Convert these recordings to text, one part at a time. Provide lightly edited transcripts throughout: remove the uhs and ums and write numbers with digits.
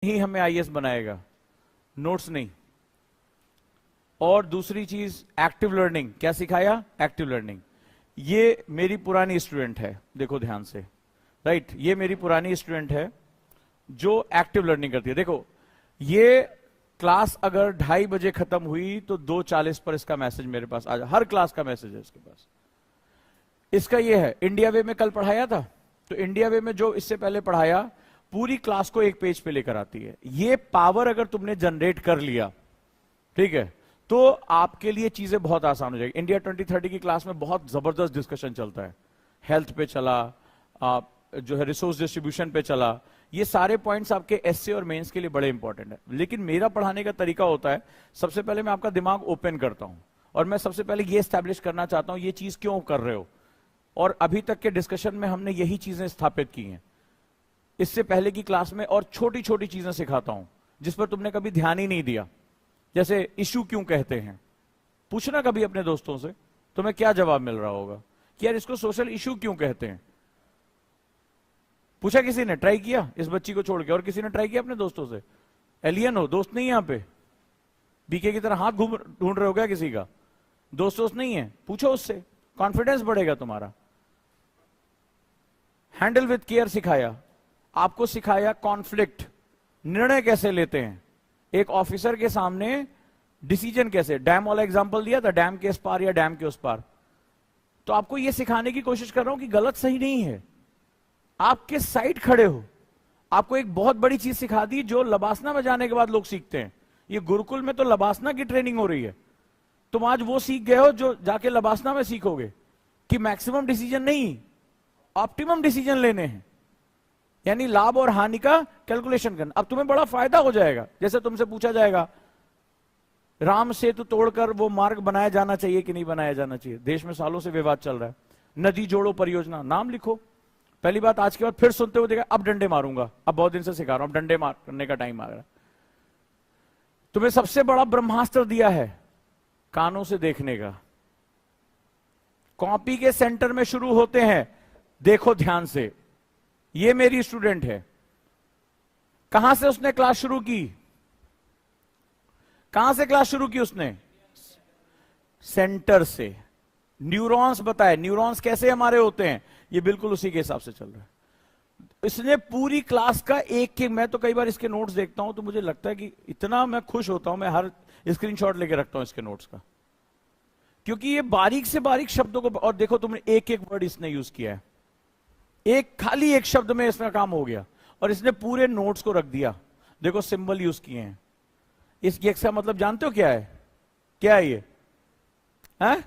ही हमें आईएएस बनाएगा, नोट्स नहीं। और दूसरी चीज एक्टिव लर्निंग, क्या सिखाया? Active learning. ये मेरी पुरानी स्टूडेंट है, देखो ध्यान से, राइट, ये मेरी पुरानी स्टूडेंट है जो एक्टिव लर्निंग करती है। देखो ये क्लास अगर 2:30 बजे खत्म हुई तो 2:40 पर इसका मैसेज मेरे पास आ जा, हर क्लास का मैसेज है इसके पास। इसका ये है, इंडिया वे में कल पढ़ाया था, तो इंडिया वे में जो इससे पहले पढ़ाया पूरी क्लास को एक पेज पे लेकर आती है। ये पावर अगर तुमने जनरेट कर लिया, ठीक है, तो आपके लिए चीजें बहुत आसान हो जाएगी। इंडिया 2030 की क्लास में बहुत जबरदस्त डिस्कशन चलता है, हेल्थ पे चला, जो है रिसोर्स डिस्ट्रीब्यूशन पे चला। ये सारे पॉइंट्स आपके एसए और मेंस के लिए बड़े इंपॉर्टेंट है। लेकिन मेरा पढ़ाने का तरीका होता है, सबसे पहले मैं आपका दिमाग ओपन करता हूं और मैं सबसे पहले ये स्टैब्लिश करना चाहता हूं ये चीज क्यों कर रहे हो, और अभी तक के डिस्कशन में हमने यही चीजें स्थापित की हैं। इससे पहले की क्लास में और छोटी छोटी चीजें सिखाता हूं जिस पर तुमने कभी ध्यान ही नहीं दिया। जैसे इशू क्यों कहते हैं, पूछना कभी अपने दोस्तों से, तुम्हें क्या जवाब मिल रहा होगा कि यार इसको सोशल इशू क्यों कहते हैं। पूछा किसी ने? ट्राई किया इस बच्ची को छोड़ के? और किसी ने ट्राई किया अपने दोस्तों से? एलियन हो, दोस्त नहीं है यहां पे, बीके की तरह हाथ घूम ढूंढ रहे हो क्या किसी का? दोस्त नहीं है, पूछो उससे, कॉन्फिडेंस बढ़ेगा तुम्हारा। हैंडल विद केयर सिखाया, आपको सिखाया कॉन्फ्लिक्ट, निर्णय कैसे लेते हैं एक ऑफिसर के सामने, डिसीजन कैसे। डैम वाला एग्जांपल दिया था, डैम के इस पार या डैम के उस पार। तो आपको यह सिखाने की कोशिश कर रहा हूं कि गलत सही नहीं है, आप किस साइड खड़े हो। आपको एक बहुत बड़ी चीज सिखा दी जो लबासना में जाने के बाद लोग सीखते हैं। ये गुरुकुल में तो लबासना की ट्रेनिंग हो रही है, तुम आज वो सीख गए हो जो जाके लबासना में सीखोगे कि मैक्सिमम डिसीजन नहीं, ऑप्टिमम डिसीजन लेने हैं, यानी लाभ और हानि का कैलकुलेशन करना। अब तुम्हें बड़ा फायदा हो जाएगा। जैसे तुमसे पूछा जाएगा राम सेतु तोड़कर वो मार्ग बनाया जाना चाहिए कि नहीं बनाया जाना चाहिए, देश में सालों से विवाद चल रहा है। नदी जोड़ो परियोजना, नाम लिखो। पहली बात आज के बाद फिर सुनते हुए देखा, अब डंडे मारूंगा, अब बहुत दिन से सिखा रहा हूं, डंडे मारने का टाइम आ रहा है। तुम्हें सबसे बड़ा ब्रह्मास्त्र दिया है कानों से देखने का। कॉपी के सेंटर में शुरू होते हैं, देखो ध्यान से। ये मेरी स्टूडेंट है, कहां से उसने क्लास शुरू की? कहां से क्लास शुरू की उसने? सेंटर से। न्यूरॉन्स बताए, न्यूरॉन्स कैसे हमारे होते हैं, ये बिल्कुल उसी के हिसाब से चल रहा है। इसने पूरी क्लास का एक मैं तो कई बार इसके नोट्स देखता हूं तो मुझे लगता है कि इतना मैं खुश होता हूं, मैं हर स्क्रीनशॉट लेके रखता हूं इसके नोट्स का, क्योंकि ये बारीक से बारीक शब्दों को, और देखो तुमने एक एक वर्ड इसने यूज किया है, एक खाली एक शब्द में इसका काम हो गया, और इसने पूरे नोट्स को रख दिया। देखो सिंबल यूज किए हैं, इसका मतलब जानते हो क्या है? क्या है ये? है?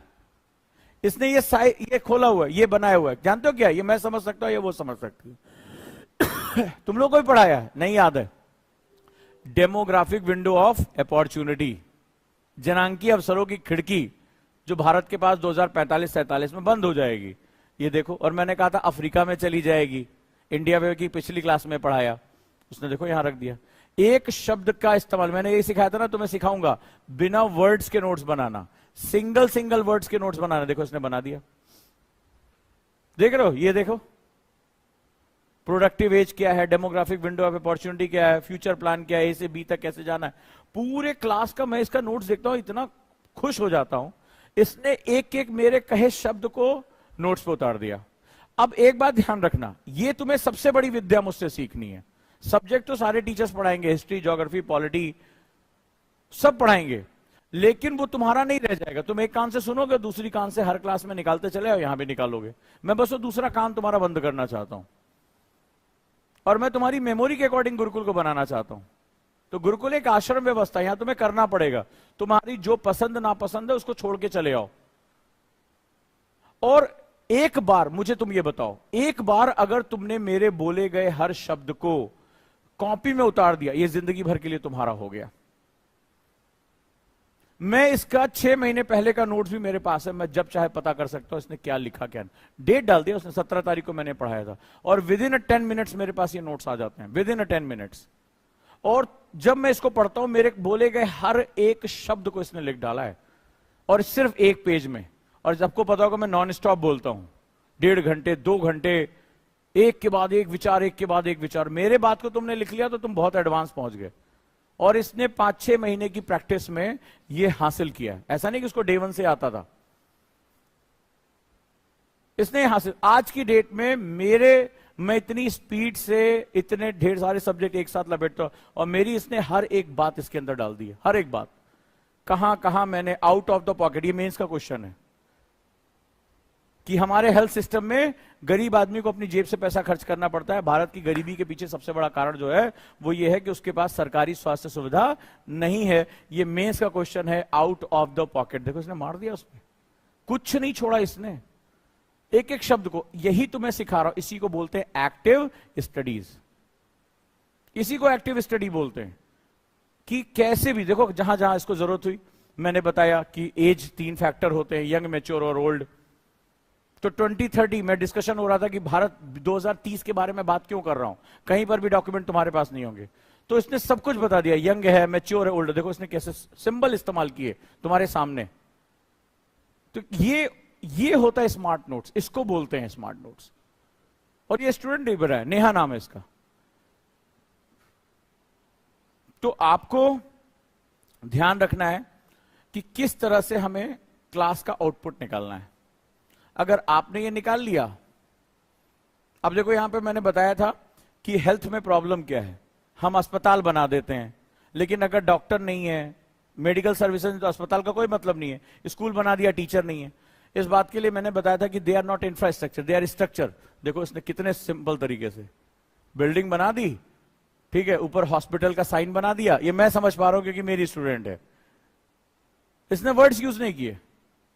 इसने ये खोला हुआ है, ये बनाया हुआ है, जानते हो क्या? ये मैं समझ सकता हूं, ये वो समझ सकती हूं। तुम लोग को भी पढ़ाया है, नहीं याद है? डेमोग्राफिक विंडो ऑफ अपॉर्चुनिटी, जनांकीय अवसरों की खिड़की, जो भारत के पास 2045-47 में बंद हो जाएगी। ये देखो, और मैंने कहा था अफ्रीका में चली जाएगी, इंडिया वे की पिछली क्लास में पढ़ाया, उसने देखो यहां रख दिया। एक शब्द का इस्तेमाल, मैंने यही सिखाया था ना, तुम्हें सिखाऊंगा बिना वर्ड्स के नोट्स बनाना, सिंगल वर्ड्स के नोट्स बनाना। देखो इसने बना दिया, देख रहे हो? ये देखो, प्रोडक्टिव एज क्या है, डेमोग्राफिक विंडो ऑफ अपॉर्चुनिटी क्या है, फ्यूचर प्लान क्या है, ए से बी तक कैसे जाना है। पूरे क्लास का मैं इसका नोट्स देखता हूं, इतना खुश हो जाता हूं। इसने एक एक मेरे कहे शब्द को नोट्स पे उतार दिया। अब एक बात ध्यान रखना, ये तुम्हें सबसे बड़ी विद्या मुझसे सीखनी है। सब्जेक्ट तो सारे टीचर्स पढ़ाएंगे, हिस्ट्री, ज्योग्राफी, पॉलिटी सब पढ़ाएंगे, लेकिन वो तुम्हारा नहीं रह जाएगा। तुम एक कान से सुनोगे, दूसरी कान से हर क्लास में निकालते चले और यहां भी निकालोगे। मैं बस वो दूसरा कान तुम्हारा बंद करना चाहता हूं, और मैं तुम्हारी मेमोरी के अकॉर्डिंग गुरुकुल को बनाना चाहता हूं। तो गुरुकुल एक आश्रम व्यवस्था, यहां तुम्हें करना पड़ेगा। तुम्हारी जो पसंद नापसंद है उसको छोड़ के चले आओ। और एक बार मुझे तुम ये बताओ, एक बार अगर तुमने मेरे बोले गए हर शब्द को कॉपी में उतार दिया, ये जिंदगी भर के लिए तुम्हारा हो गया। मैं इसका 6 महीने पहले का नोट्स भी मेरे पास है, मैं जब चाहे पता कर सकता हूं इसने क्या लिखा क्या। डेट डाल दिया उसने, 17 तारीख को मैंने पढ़ाया था, और विद इन 10 मिनट्स मेरे पास ये नोट्स आ जाते हैं, विद इन 10 मिनट्स। और जब मैं इसको पढ़ता हूं, मेरे बोले गए हर एक शब्द को इसने लिख डाला है, और सिर्फ एक पेज में। और सबको पता होगा मैं नॉन स्टॉप बोलता हूं, 1.5 घंटे 2 घंटे एक के बाद एक विचार, एक के बाद एक विचार। मेरे बात को तुमने लिख लिया तो तुम बहुत एडवांस पहुंच गए। और इसने 5-6 महीने की प्रैक्टिस में ये हासिल किया। ऐसा नहीं कि उसको डे 1 से आता था, इसने हासिल। आज की डेट में मैं इतनी स्पीड से इतने ढेर सारे सब्जेक्ट एक साथ लपेटता हूं, और मेरी इसने हर एक बात इसके अंदर डाल दी है, हर एक बात। कहां कहां मैंने आउट ऑफ द पॉकेट, ये मेंस का क्वेश्चन है कि हमारे हेल्थ सिस्टम में गरीब आदमी को अपनी जेब से पैसा खर्च करना पड़ता है। भारत की गरीबी के पीछे सबसे बड़ा कारण जो है वो ये है कि उसके पास सरकारी स्वास्थ्य सुविधा नहीं है। ये मेंस का क्वेश्चन है, आउट ऑफ द पॉकेट। देखो इसने मार दिया, उसमें कुछ नहीं छोड़ा इसने, एक एक शब्द को। यही तुम्हें सिखा रहा हूं, इसी को बोलते हैं एक्टिव स्टडीज। इसी को एक्टिव स्टडी बोलते हैं कि कैसे भी देखो, जहां जहां इसको जरूरत हुई मैंने बताया कि एज 3 फैक्टर होते हैं, यंग, मैच्योर और ओल्ड। तो 2030 में डिस्कशन हो रहा था कि भारत 2030 के बारे में बात क्यों कर रहा हूं, कहीं पर भी डॉक्यूमेंट तुम्हारे पास नहीं होंगे। तो इसने सब कुछ बता दिया, यंग है, मैच्योर है, ओल्ड। देखो इसने कैसे सिंबल इस्तेमाल किए तुम्हारे सामने। तो ये होता है स्मार्ट नोट्स, इसको बोलते हैं स्मार्ट नोट्स। और ये स्टूडेंट नहीं बना है, नेहा नाम है इसका। तो आपको ध्यान रखना है कि किस तरह से हमें क्लास का आउटपुट निकालना है। अगर आपने ये निकाल लिया, अब देखो यहां पे मैंने बताया था कि हेल्थ में प्रॉब्लम क्या है, हम अस्पताल बना देते हैं, लेकिन अगर डॉक्टर नहीं है, मेडिकल सर्विसेज, तो अस्पताल का कोई मतलब नहीं है। स्कूल बना दिया, टीचर नहीं है। इस बात के लिए मैंने बताया था कि they are not infrastructure, they are structure. देखो इसने कितने सिंपल तरीके से बिल्डिंग बना दी, ठीक है, ऊपर हॉस्पिटल का साइन बना दिया। ये मैं समझ पा रहा हूं क्योंकि मेरी स्टूडेंट है। इसने वर्ड्स यूज नहीं किए।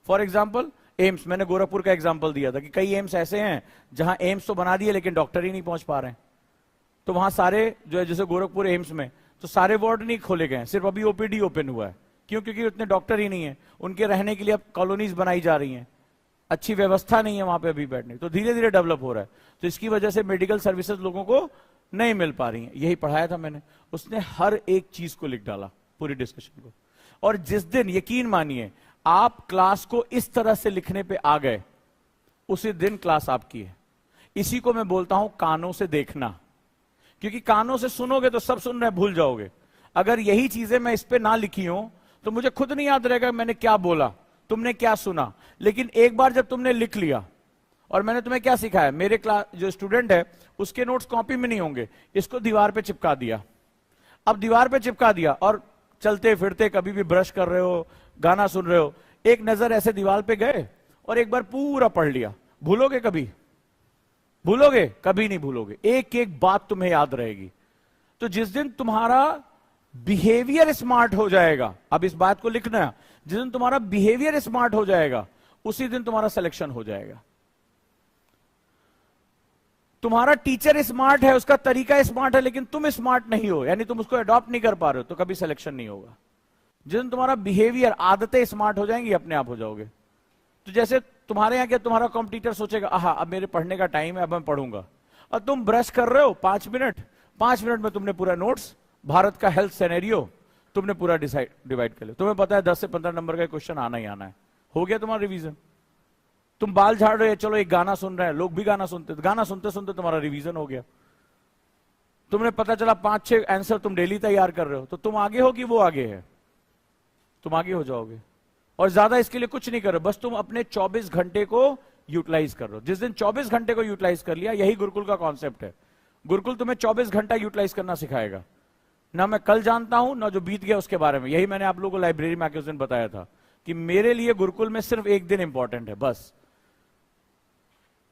फॉर एग्जाम्पल एम्स, मैंने गोरखपुर का एग्जाम्पल दिया था कि कई एम्स ऐसे हैं जहां एम्स तो बना दिए लेकिन डॉक्टर ही नहीं पहुंच पा रहे हैं। तो वहां सारे जो है, जैसे गोरखपुर एम्स में तो सारे वार्ड नहीं खोले गए, सिर्फ अभी ओपीडी ओपन हुआ है। क्यों? क्योंकि उतने डॉक्टर ही नहीं है। उनके रहने के लिए अब कॉलोनीज बनाई जा रही हैं, अच्छी व्यवस्था नहीं है वहां पे अभी बैठने। तो धीरे धीरे डेवलप हो रहा है। तो इसकी वजह से मेडिकल सर्विसेज लोगों को नहीं मिल पा रही हैं। यही पढ़ाया था मैंने। उसने हर एक चीज को लिख डाला, पूरी डिस्कशन को। और जिस दिन, यकीन मानिए, आप क्लास को इस तरह से लिखने पे आ गए, उसी दिन क्लास आपकी है। इसी को मैं बोलता हूं कानों से देखना, क्योंकि कानों से सुनोगे तो सब सुन रहे भूल जाओगे। अगर यही चीजें मैं इस पे ना लिखी हूं तो मुझे खुद नहीं याद रहेगा मैंने क्या बोला, तुमने क्या सुना। लेकिन एक बार जब तुमने लिख लिया, और मैंने तुम्हें क्या सिखाया, मेरे क्लास जो स्टूडेंट है उसके नोट्स कॉपी में नहीं होंगे, इसको दीवार पे चिपका दिया। अब दीवार पे चिपका दिया और चलते फिरते कभी भी ब्रश कर रहे हो, गाना सुन रहे हो, एक नजर ऐसे दीवार पे गए और एक बार पूरा पढ़ लिया। भूलोगे कभी? भूलोगे? कभी नहीं भूलोगे। एक एक बात तुम्हें याद रहेगी। तो जिस दिन तुम्हारा बिहेवियर स्मार्ट हो जाएगा, अब इस बात को लिखना, जिस दिन तुम्हारा बिहेवियर स्मार्ट हो जाएगा उसी दिन तुम्हारा सिलेक्शन हो जाएगा। तुम्हारा टीचर स्मार्ट है, उसका तरीका स्मार्ट है, लेकिन तुम स्मार्ट नहीं हो, यानी तुम उसको अडॉप्ट नहीं कर पा रहे हो, तो कभी सिलेक्शन नहीं होगा। जिस दिन तुम्हारा बिहेवियर, आदतें स्मार्ट हो जाएंगी, अपने आप हो जाओगे। तो जैसे तुम्हारे यहां क्या, तुम्हारा कॉम्पिटिटर सोचेगा, आहा अब मेरे पढ़ने का टाइम है, अब मैं पढ़ूंगा। और तुम ब्रश कर रहे हो 5 मिनट, 5 मिनट में तुमने पूरा नोट्स, भारत का हेल्थ सिनेरियो तुमने पूरा डिवाइड कर लिया। तुम्हें पता है 10 से 15 नंबर का क्वेश्चन आना ही आना है। हो गया तुम्हारा रिवीजन। तुम बाल झाड़ रहे हो, चलो एक गाना सुन रहे हैं, लोग भी गाना सुनते, गाना सुनते सुनते तुम्हारा रिवीजन हो गया। तुमने पता चला 5-6 आंसर तुम डेली तैयार कर रहे हो, तो तुम आगे हो कि वो आगे है? तुम आगे हो जाओगे। और ज्यादा इसके लिए कुछ नहीं कर रहे, बस तुम अपने 24 घंटे को यूटिलाइज कर रहे हो। जिस दिन 24 घंटे को यूटिलाइज कर लिया, यही गुरुकुल का कॉन्सेप्ट है। गुरुकुल तुम्हें 24 घंटा यूटिलाइज करना सिखाएगा। ना मैं कल जानता हूं, ना जो बीत गया उसके बारे में। यही मैंने आप लोगों को लाइब्रेरी में आके उस दिन बताया था कि मेरे लिए गुरुकुल में सिर्फ एक दिन इंपॉर्टेंट है, बस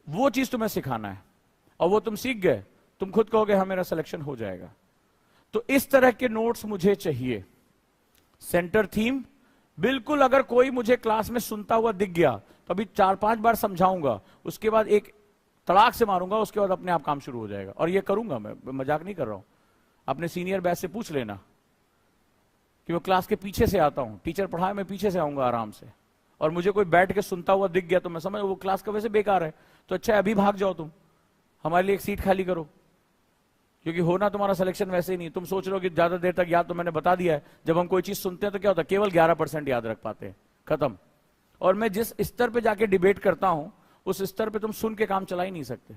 वो चीज तुम्हें सिखाना है। और वो तुम सीख गए, तुम खुद कहोगे हाँ मेरा सिलेक्शन हो जाएगा। तो इस तरह के नोट्स मुझे चाहिए। सेंटर थीम, बिल्कुल अगर कोई मुझे क्लास में सुनता हुआ दिख गया तो अभी 4-5 बार समझाऊंगा, उसके बाद एक तड़ाक से मारूंगा, उसके बाद अपने आप काम शुरू हो जाएगा। और ये करूंगा मैं मजाक नहीं कर रहा हूं। अपने सीनियर बैच से पूछ लेना कि मैं क्लास के पीछे से आता हूं, टीचर पढ़ाए मैं पीछे से आऊंगा आराम से, और मुझे कोई बैठ के सुनता हुआ दिख गया तो मैं समझ वो क्लास का वैसे बेकार है, तो अच्छा अभी भाग जाओ, तुम हमारे लिए एक सीट खाली करो, क्योंकि होना तुम्हारा सिलेक्शन वैसे ही नहीं। तुम सोच रहे हो कि ज्यादा देर तक याद, तो मैंने बता दिया है, जब हम कोई चीज सुनते हैं तो क्या होता है, केवल 11% याद रख पाते हैं, खत्म। और मैं जिस स्तर पे जाके डिबेट करता हूं उस स्तर पे तुम सुन के काम चला ही नहीं सकते।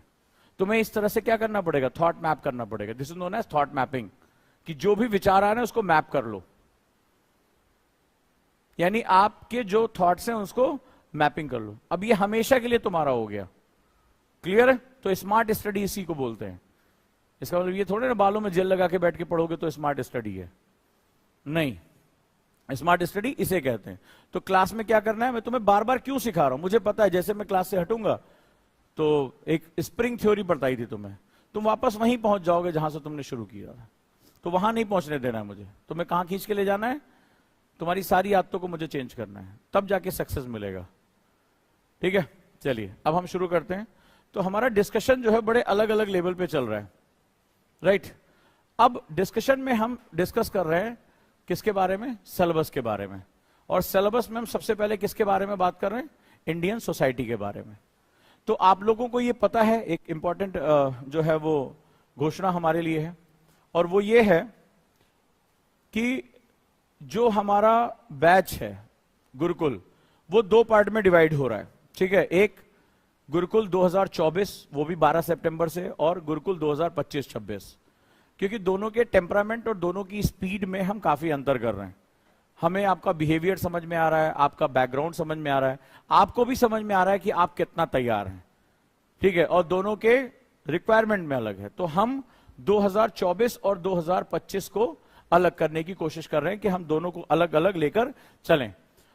तुम्हें इस तरह से क्या करना पड़ेगा, थॉट मैप करना पड़ेगा। This is known as thought mapping, कि जो भी विचार आ रहे हैं उसको मैप कर लो, यानी आपके जो थॉट्स हैं उसको मैपिंग कर लो। अब ये हमेशा के लिए तुम्हारा हो गया, क्लियर है? तो स्मार्ट स्टडी इसी को बोलते हैं। इसका मतलब ये थोड़े ना बालों में जेल लगा के बैठ के पढ़ोगे तो स्मार्ट स्टडी है, नहीं, स्मार्ट स्टडी इसे कहते हैं। तो क्लास में क्या करना है, मैं तुम्हें बार बार क्यों सिखा रहा हूं, मुझे पता है जैसे मैं क्लास से हटूंगा तो एक स्प्रिंग थ्योरी बताई थी तुम्हें, तुम वापस वहीं पहुंच जाओगे जहां से तुमने शुरू किया था। तो वहां नहीं पहुंचने देना है मुझे, तुम्हें कहां खींच के ले जाना है, तुम्हारी सारी आदतों को मुझे चेंज करना है, तब जाके सक्सेस मिलेगा। ठीक है, चलिए अब हम शुरू करते हैं। तो हमारा डिस्कशन जो है बड़े अलग अलग लेवल पे चल रहा है, राइट। अब डिस्कशन में हम डिस्कस कर रहे हैं किसके बारे में, सिलेबस के बारे में। और सिलेबस में हम सबसे पहले किसके बारे में बात कर रहे हैं, इंडियन सोसाइटी के बारे में। तो आप लोगों को ये पता है, एक इंपॉर्टेंट जो है वो घोषणा हमारे लिए है, और वो ये है कि जो हमारा बैच है गुरुकुल, वो 2 पार्ट में डिवाइड हो रहा है। ठीक है, एक गुरुकुल 2024 वो भी 12 सितंबर से, और गुरुकुल 2025-26, क्योंकि दोनों के टेम्परामेंट और दोनों की स्पीड में हम काफी अंतर कर रहे हैं। हमें आपका बिहेवियर समझ में आ रहा है, आपका बैकग्राउंड समझ में आ रहा है, आपको भी समझ में आ रहा है कि आप कितना तैयार हैं। ठीक है, और दोनों के रिक्वायरमेंट में अलग है। तो हम 2024 और 2025 को अलग करने की कोशिश कर रहे हैं कि हम दोनों को अलग अलग लेकर चलें।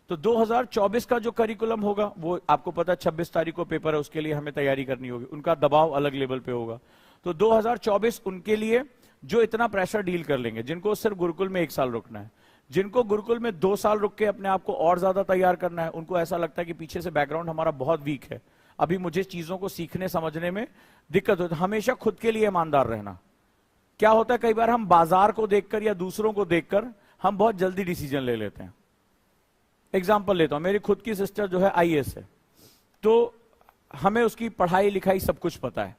तो 2024 का जो करिकुलम होगा वो आपको पता है 26 तारीख को पेपर है, उसके लिए हमें तैयारी करनी होगी, उनका दबाव अलग लेवल पे होगा। तो 2024 उनके लिए जो इतना प्रेशर डील कर लेंगे, जिनको सिर्फ गुरुकुल में 1 साल रुकना है, जिनको गुरुकुल में 2 साल रुक के अपने आप को और ज्यादा तैयार करना है, उनको ऐसा लगता है कि पीछे से बैकग्राउंड हमारा बहुत वीक है, अभी मुझे चीजों को सीखने समझने में दिक्कत होती है। हमेशा खुद के लिए ईमानदार रहना। क्या होता है, कई बार हम बाजार को देखकर या दूसरों को देखकर हम बहुत जल्दी डिसीजन ले लेते हैं। एग्जाम्पल लेता हूं, मेरी खुद की सिस्टर जो है आईएएस है, तो हमें उसकी पढ़ाई लिखाई सब कुछ पता है।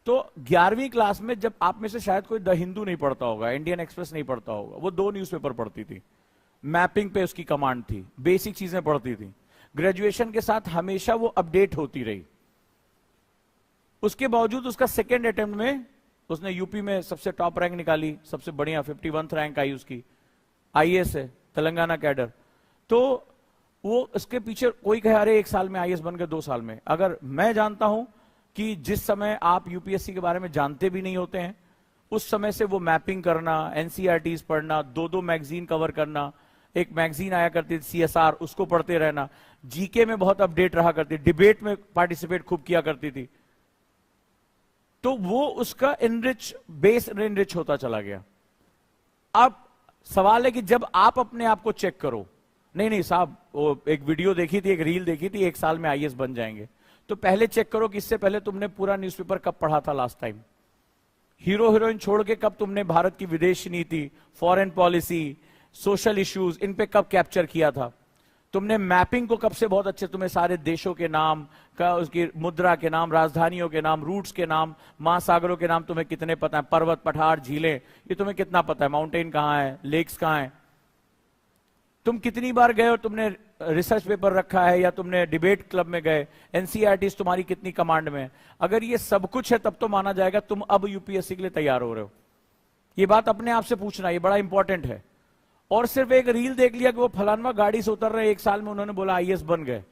तो 11वीं क्लास में जब आप में से शायद कोई द हिंदू नहीं पढ़ता होगा, इंडियन एक्सप्रेस नहीं पढ़ता होगा, वो 2 न्यूज़पेपर पढ़ती थी, मैपिंग पे उसकी कमांड थी, बेसिक चीजें पढ़ती थी। ग्रेजुएशन के साथ हमेशा वो अपडेट होती रही। उसके बावजूद उसका सेकेंड अटेम्प्ट में उसने यूपी में सबसे टॉप रैंक निकाली, सबसे बढ़िया 51th रैंक आई उसकी, आईएएस है, तेलंगाना कैडर। तो वो उसके पीछे कोई कहे अरे 1 साल में आईएएस बन गए, 2 साल में। अगर मैं जानता हूं कि जिस समय आप यूपीएससी के बारे में जानते भी नहीं होते हैं, उस समय से वो मैपिंग करना, एनसीईआरटीज पढ़ना, 2-2 मैगजीन कवर करना, एक मैगजीन आया करती थी सीएसआर, उसको पढ़ते रहना, जीके में बहुत अपडेट रहा करती, डिबेट में पार्टिसिपेट खूब किया करती थी। तो वो उसका बेस इनरिच होता चला गया। अब सवाल है कि जब आप अपने आप को चेक करो, नहीं साहब वो एक वीडियो देखी थी, एक रील देखी थी, 1 साल में आईएएस बन जाएंगे, तो पहले चेक करो कि इससे पहले तुमने पूरा न्यूज़पेपर कब पढ़ा था लास्ट टाइम। हीरो हीरोइन छोड़ के कब तुमने भारत की विदेश नीति, फॉरेन पॉलिसी, सोशल इश्यूज, इन पे कब कैप्चर किया था। तुमने मैपिंग को कब से बहुत अच्छे, तुम्हें सारे देशों के नाम का, उसकी मुद्रा के नाम, राजधानियों के नाम, रूट्स के नाम, महासागरों के नाम तुम्हें कितने पता है, पर्वत पठार झीलें, ये तुम्हें कितना पता है, माउंटेन कहां है, लेक्स कहां है, तुम कितनी बार गए और तुमने रिसर्च पेपर रखा है, या तुमने डिबेट क्लब में गए, एनसीईआरटीज तुम्हारी कितनी कमांड में है। अगर ये सब कुछ है तब तो माना जाएगा तुम अब यूपीएससी के लिए तैयार हो रहे हो। ये बात अपने आप से पूछना, ये बड़ा इंपॉर्टेंट है। और सिर्फ एक रील देख लिया कि वो फलानवा गाड़ी से उतर रहे, 1 साल में उन्होंने बोला आईएएस बन गए,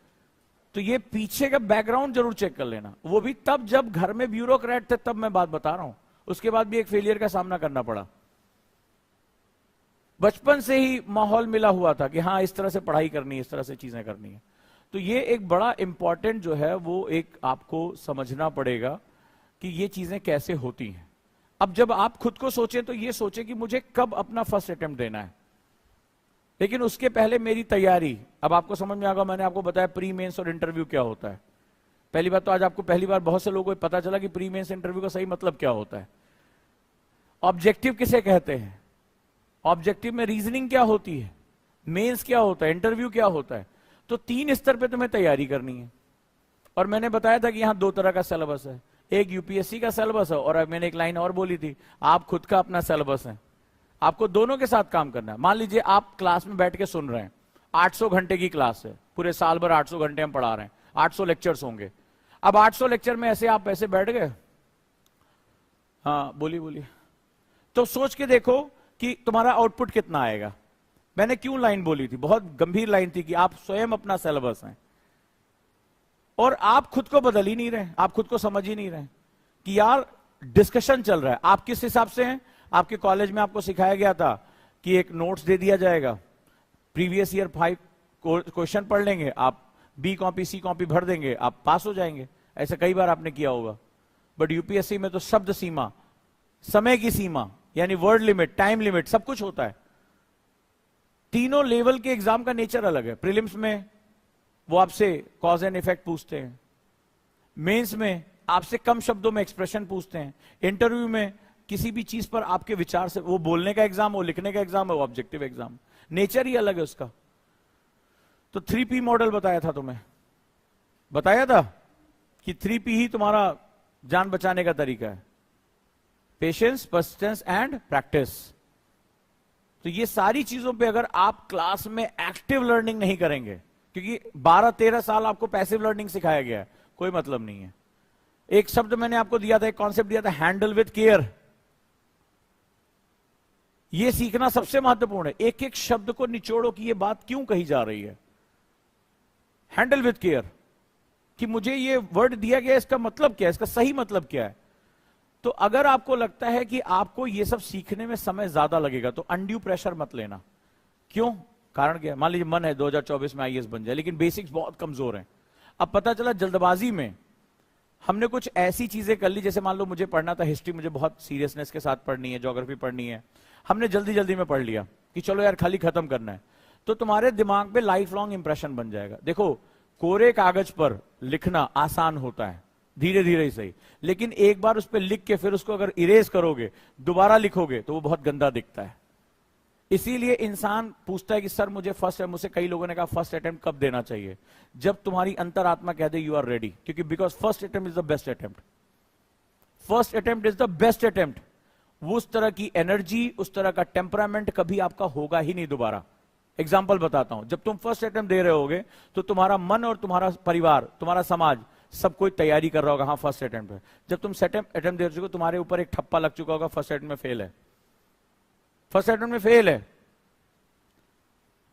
तो ये पीछे का बैकग्राउंड जरूर चेक कर लेना। वो भी तब जब घर में ब्यूरोक्रेट थे, तब मैं बात बता रहा हूं, उसके बाद भी एक फेलियर का सामना करना पड़ा। बचपन से ही माहौल मिला हुआ था कि हाँ इस तरह से पढ़ाई करनी है, इस तरह से चीजें करनी है। तो ये एक बड़ा इंपॉर्टेंट जो है वो एक आपको समझना पड़ेगा कि ये चीजें कैसे होती हैं। अब जब आप खुद को सोचें तो ये सोचें कि मुझे कब अपना फर्स्ट अटेम्प्ट देना है, लेकिन उसके पहले मेरी तैयारी। अब आपको समझ में आएगा, मैंने आपको बताया प्री मेंस और इंटरव्यू क्या होता है। पहली बात तो आज आपको पहली बार बहुत से लोगों को पता चला कि प्री मेंस इंटरव्यू का सही मतलब क्या होता है। ऑब्जेक्टिव किसे कहते हैं, ऑब्जेक्टिव में रीजनिंग क्या होती है, मेंस क्या होता है, इंटरव्यू क्या होता है। तो 3 स्तर पे तुम्हें तैयारी करनी है। और मैंने बताया था कि यहां 2 तरह का सिलेबस है, एक यूपीएससी का सिलेबस है, और मैंने एक लाइन और बोली थी, आप खुद का अपना सिलेबस है। आपको दोनों के साथ काम करना है। मान लीजिए आप क्लास में बैठ के सुन रहे हैं, 800 घंटे की क्लास है, पूरे साल भर 800 घंटे हम पढ़ा रहे हैं, 800 लेक्चर्स होंगे। अब 800 लेक्चर में ऐसे आप ऐसे बैठ गए, हाँ बोलिए बोलिए। तो सोच के देखो कि तुम्हारा आउटपुट कितना आएगा। मैंने क्यों लाइन बोली थी, बहुत गंभीर लाइन थी कि आप स्वयं अपना सिलेबस हैं और आप खुद को बदल ही नहीं रहे, आप खुद को समझ ही नहीं रहे कि यार डिस्कशन चल रहा है। आप किस हिसाब से हैं? आपके कॉलेज में आपको सिखाया गया था कि एक नोट्स दे दिया जाएगा, प्रीवियस ईयर 5 क्वेश्चन पढ़ लेंगे, आप बी कॉपी सी कॉपी भर देंगे, आप पास हो जाएंगे। ऐसा कई बार आपने किया होगा। बट यूपीएससी में तो शब्द सीमा, समय की सीमा, यानी वर्ड लिमिट, टाइम लिमिट, सब कुछ होता है। तीनों लेवल के एग्जाम का नेचर अलग है। प्रीलिम्स में वो आपसे कॉज एंड इफेक्ट पूछते हैं, मेंस में आपसे कम शब्दों में एक्सप्रेशन पूछते हैं, इंटरव्यू में किसी भी चीज पर आपके विचार से, वो बोलने का एग्जाम, वो लिखने का एग्जाम है, वो ऑब्जेक्टिव एग्जाम, नेचर ही अलग है उसका। तो 3P मॉडल बताया था तुम्हें, बताया था कि 3P ही तुम्हारा जान बचाने का तरीका है, पेशेंस, पर्सिस्टेंस एंड प्रैक्टिस। तो ये सारी चीजों पे अगर आप क्लास में एक्टिव लर्निंग नहीं करेंगे, क्योंकि 12-13 साल आपको पैसिव लर्निंग सिखाया गया है, कोई मतलब नहीं है। एक शब्द मैंने आपको दिया था, एक कॉन्सेप्ट दिया था, हैंडल विथ केयर। ये सीखना सबसे महत्वपूर्ण है। एक एक शब्द को निचोड़ो कि ये बात क्यों कही जा रही है। हैंडल विथ केयर, कि मुझे ये वर्ड दिया गया, इसका मतलब क्या है, इसका सही मतलब क्या है। तो अगर आपको लगता है कि आपको ये सब सीखने में समय ज्यादा लगेगा तो अनड्यू प्रेशर मत लेना। क्यों? कारण क्या है? मान लीजिए मन है 2024 में आईएएस बन जाए, लेकिन बेसिक्स बहुत कमजोर हैं। अब पता चला जल्दबाजी में हमने कुछ ऐसी चीजें कर ली, जैसे मान लो मुझे पढ़ना था हिस्ट्री, मुझे बहुत सीरियसनेस के साथ पढ़नी है, ज्योग्राफी पढ़नी है, हमने जल्दी जल्दी में पढ़ लिया कि चलो यार खाली खत्म करना है। तो तुम्हारे दिमाग पे लाइफ लॉन्ग इंप्रेशन बन जाएगा। देखो, कोरे कागज पर लिखना आसान होता है, धीरे धीरे ही सही, लेकिन एक बार उस पर लिख के फिर उसको अगर इरेज करोगे, दोबारा लिखोगे, तो वो बहुत गंदा दिखता है। इसीलिए इंसान पूछता है कि सर मुझे मुझसे कई लोगों ने कहा फर्स्ट अटेम्प्ट कब देना चाहिए? जब तुम्हारी अंतरात्मा कह दे यू आर रेडी, क्योंकि because first attempt is the best attempt. First attempt is the best attempt. वो उस तरह की एनर्जी, उस तरह का टेम्परामेंट कभी आपका होगा ही नहीं दोबारा। एग्जाम्पल बताता हूं, जब तुम फर्स्ट अटेम्प्ट दे रहे होगे तो तुम्हारा मन और तुम्हारा परिवार, तुम्हारा समाज, सब कोई तैयारी कर रहा होगा, हाँ फर्स्ट अटेम्प्ट है। जब तुम सेकंड अटेम्प्ट दे रहे हो, तुम्हारे ऊपर एक ठप्पा लग चुका होगा, फर्स्ट अटेम्प्ट में फेल है, फर्स्ट अटेम्प्ट में फेल है।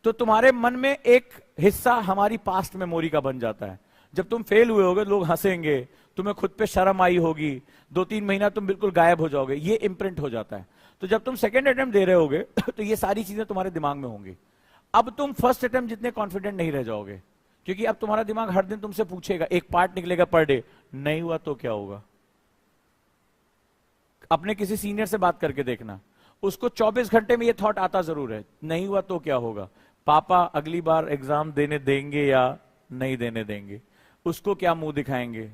तो तुम्हारे मन में एक हिस्सा हमारी पास्ट मेमोरी का बन जाता है। जब तुम फेल हुए होगे, लोग हंसेंगे, तुम्हें खुद पे शर्म आई होगी, 2-3 महीना तुम बिल्कुल गायब हो जाओगे, ये इंप्रिंट हो जाता है। तो जब तुम सेकंड अटेम्प्ट दे रहे होगे तो ये सारी चीजें तुम्हारे दिमाग में होंगी। अब तुम फर्स्ट अटेम्प्ट जितने कॉन्फिडेंट नहीं रह जाओगे, क्योंकि अब तुम्हारा दिमाग हर दिन तुमसे पूछेगा, एक पार्ट निकलेगा पर डे, नहीं हुआ तो क्या होगा। अपने किसी सीनियर से बात करके देखना, उसको 24 घंटे में ये थॉट आता जरूर है, नहीं हुआ तो क्या होगा, पापा अगली बार एग्जाम देने देंगे या नहीं देने देंगे, उसको क्या मुंह दिखाएंगे,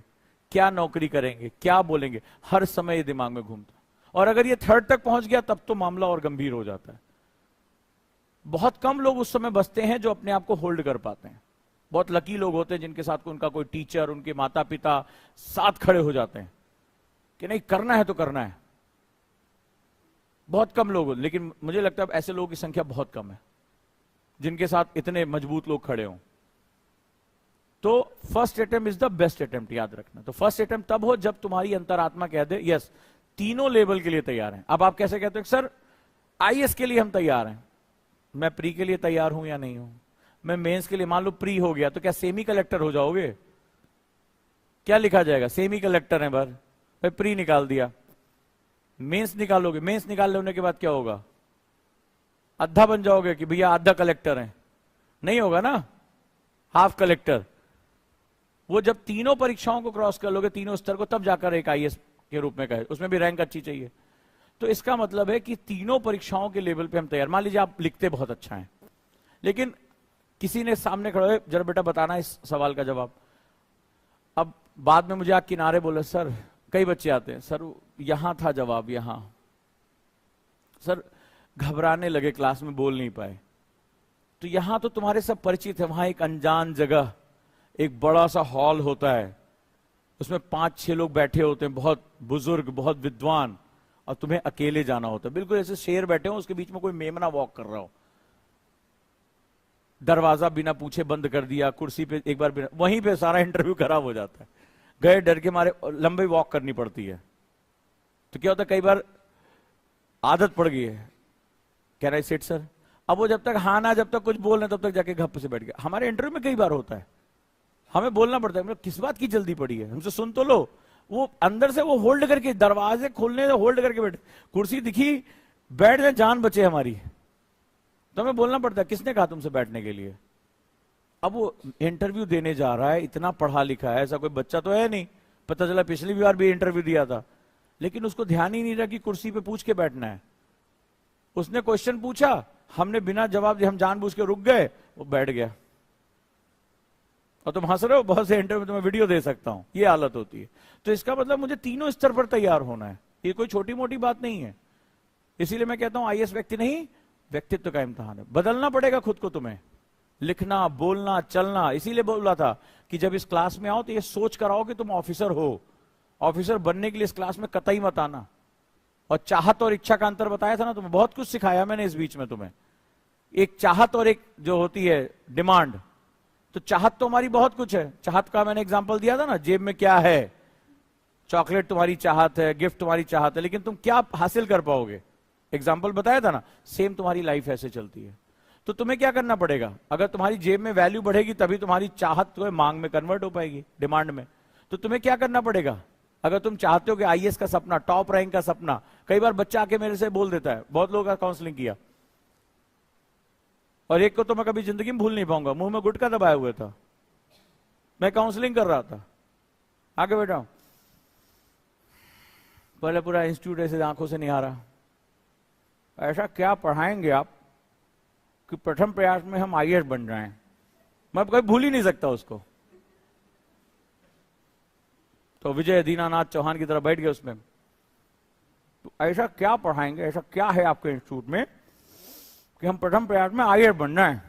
क्या नौकरी करेंगे, क्या बोलेंगे, हर समय ये दिमाग में घूमता। और अगर ये थर्ड तक पहुंच गया तब तो मामला और गंभीर हो जाता है। बहुत कम लोग उस समय बचते हैं जो अपने आप को होल्ड कर पाते हैं। बहुत लकी लोग होते हैं जिनके साथ उनका कोई टीचर, उनके माता पिता साथ खड़े हो जाते हैं कि नहीं करना है तो करना है। बहुत कम लोग, लेकिन मुझे लगता है ऐसे लोगों की संख्या बहुत कम है जिनके साथ इतने मजबूत लोग खड़े हों। तो first attempt is the best attempt, याद रखना। तो फर्स्ट अटेम्प्ट तब हो जब तुम्हारी अंतरात्मा कह दे यस, तीनों लेवल के लिए तैयार हैं। अब आप कैसे कहते हो सर आईएएस के लिए हम तैयार हैं, मैं प्री के लिए तैयार हूं या नहीं हूं, मैं मेंस के लिए, मान लो प्री हो गया तो क्या सेमी कलेक्टर हो जाओगे? क्या लिखा जाएगा, सेमी कलेक्टर है बार, भाई प्री निकाल दिया, मेंस निकालोगे, मेंस निकाल लेने के बाद क्या होगा, आधा बन जाओगे कि भैया आधा कलेक्टर है, नहीं होगा ना, हाफ कलेक्टर। वो जब तीनों परीक्षाओं को क्रॉस कर लोगे, तीनों स्तर को, तब जाकर एक आईएएस के रूप में कहे, उसमें भी रैंक अच्छी चाहिए। तो इसका मतलब है कि तीनों परीक्षाओं के लेवल पे हम तैयार। मान लीजिए आप लिखते बहुत अच्छा है, लेकिन किसी ने सामने खड़ा है, जरा बेटा बताना इस सवाल का जवाब। अब बाद में मुझे आप किनारे बोले, सर कई बच्चे आते हैं, सर यहां था जवाब, यहां, सर घबराने लगे, क्लास में बोल नहीं पाए। तो यहां तो तुम्हारे सब परिचित है, वहां एक अनजान जगह, एक बड़ा सा हॉल होता है, उसमें 5-6 लोग बैठे होते हैं, बहुत बुजुर्ग, बहुत विद्वान, और तुम्हें अकेले जाना होता है, बिल्कुल ऐसे शेर बैठे हो, उसके बीच में कोई मेमना वॉक कर रहा हो, दरवाजा बिना पूछे बंद कर दिया, कुर्सी पे एक बार बिना, वहीं पे सारा इंटरव्यू खराब हो जाता है। गए डर के मारे, लंबी वॉक करनी पड़ती है। तो क्या होता है, कई बार आदत पड़ गई है, कैन आई सिट सर, अब वो जब तक हाँ ना जब तक कुछ बोल रहे तब तक जाके घप से बैठ गया। हमारे इंटरव्यू में कई बार होता है, हमें बोलना पड़ता है, मतलब किस बात की जल्दी पड़ी है, हमसे सुन तो लो। वो अंदर से वो होल्ड करके, दरवाजे खोलने से होल्ड करके बैठे, कुर्सी दिखी बैठ जाए, जान बचे हमारी, तो हमें बोलना पड़ता है किसने कहा तुमसे बैठने के लिए। अब वो इंटरव्यू देने जा रहा है, इतना पढ़ा लिखा है, ऐसा कोई बच्चा तो है नहीं, पता चला पिछली बार भी इंटरव्यू दिया था, लेकिन उसको ध्यान ही नहीं रहा कि कुर्सी पे पूछ के बैठना है। उसने क्वेश्चन पूछा, हमने बिना जवाब दिए, हम जानबूझ के रुक गए, वो बैठ गया। और तुम हंस रहे हो, बहुत से इंटरव्यू में तुम्हें वीडियो दे सकता हूं, ये हालत होती है। तो इसका मतलब मुझे तीनों स्तर पर तैयार होना है, ये कोई छोटी मोटी बात नहीं है। इसीलिए मैं कहता हूं आईएएस व्यक्ति नहीं, व्यक्तित्व का इम्तिहान है, बदलना पड़ेगा खुद को तुम्हें, लिखना, बोलना, चलना। इसीलिए बोला था कि जब इस क्लास में आओ तो ये सोच कर आओ कि तुम ऑफिसर हो। ऑफिसर बनने के लिए इस क्लास में कतई मत आना। और चाहत और इच्छा का अंतर बताया था ना तुम्हें, बहुत कुछ सिखाया मैंने इस बीच में तुम्हें। एक चाहत और एक जो होती है डिमांड। तो चाहत तो हमारी बहुत कुछ है, चाहत का मैंने एग्जांपल दिया था ना, जेब में क्या है, चॉकलेट तुम्हारी चाहत है, गिफ्ट तुम्हारी चाहत है, लेकिन तुम क्या हासिल कर पाओगे, एग्जाम्पल बताया था ना। सेम तुम्हारी लाइफ ऐसे चलती है। तो तुम्हें क्या करना पड़ेगा, अगर तुम्हारी जेब में वैल्यू बढ़ेगी तभी तुम्हारी चाहत तो मांग में कन्वर्ट हो पाएगी, डिमांड में। तो तुम्हें क्या करना पड़ेगा, अगर तुम चाहते हो कि आईएएस का सपना, टॉप रैंक का सपना, कई बार बच्चा आके मेरे से बोल देता है, बहुत लोगों का काउंसलिंग किया, और एक को तो मैं कभी जिंदगी में भूल नहीं पाऊंगा, मुंह में गुटखा दबाया हुआ था, मैं काउंसलिंग कर रहा था, आगे बैठा हूं, पहले पूरा इंस्टीट्यूट ऐसे आंखों से नहीं आ रहा, ऐसा क्या पढ़ाएंगे आप कि प्रथम प्रयास में हम आईएएस बन जाएं। मैं कभी भूल ही नहीं सकता उसको। तो विजय दीनानाथ चौहान की तरह बैठ गए उसमें, तो ऐसा क्या पढ़ाएंगे, ऐसा क्या है आपके इंस्टीट्यूट में कि हम प्रथम प्रयास में आईएएस बन जाएं।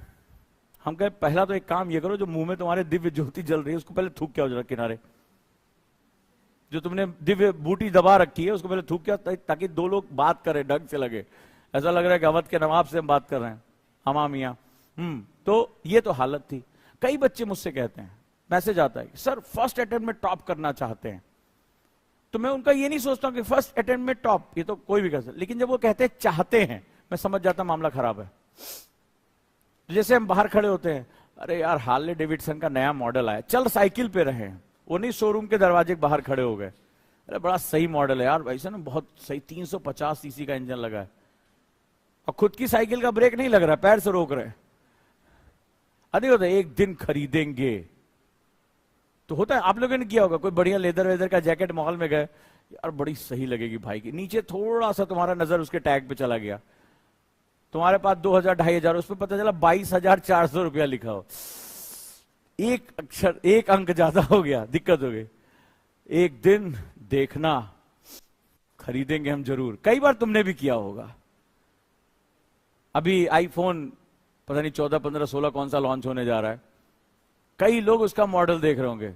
हम कहे पहला तो एक काम ये करो, जो मुंह में तुम्हारे दिव्य ज्योति जल रही है उसको पहले थूक के आओ जरा किनारे, जो तुमने दिव्य बूटी दबा रखी है उसको पहले थूक के आओ, ताकि दो लोग बात करें ढंग से लगे, ऐसा लग रहा है कि अवध के नवाब से हम बात कर रहे हैं, हमा मियां। तो ये तो हालत थी। कई बच्चे मुझसे कहते हैं, मैसेज आता है सर फर्स्ट अटेम्प्ट में टॉप करना चाहते हैं। तो मैं उनका ये नहीं सोचता कि फर्स्ट अटेम्प्ट में टॉप, ये तो कोई भी कर सकता, लेकिन जब वो कहते हैं चाहते हैं, मैं समझ जाता मामला खराब है। जैसे हम बाहर खड़े होते हैं, अरे यार हार्ले डेविडसन का नया मॉडल आया, चल साइकिल पे रहे, वो नहीं शोरूम के दरवाजे के बाहर खड़े हो गए, अरे बड़ा सही मॉडल है यार, वैसे ना बहुत सही 350 सीसी का इंजन लगा है, और खुद की साइकिल का ब्रेक नहीं लग रहा, पैर से रोक रहे। अरे होता है एक दिन खरीदेंगे, तो होता है आप लोगों ने किया होगा, कोई बढ़िया लेदर वेदर का जैकेट मॉल में गए, यार बड़ी सही लगेगी भाई की, नीचे थोड़ा सा तुम्हारा नजर उसके टैग पे चला गया, तुम्हारे पास 2000-2500, उस पर पता चला 22,400 रुपया लिखा हो, एक अक्षर एक अंक ज्यादा हो गया, दिक्कत हो गई। एक दिन देखना खरीदेंगे हम जरूर। कई बार तुमने भी किया होगा। अभी आईफोन पता नहीं 14, 15, 16 कौन सा लॉन्च होने जा रहा है, कई लोग उसका मॉडल देख रहे होंगे,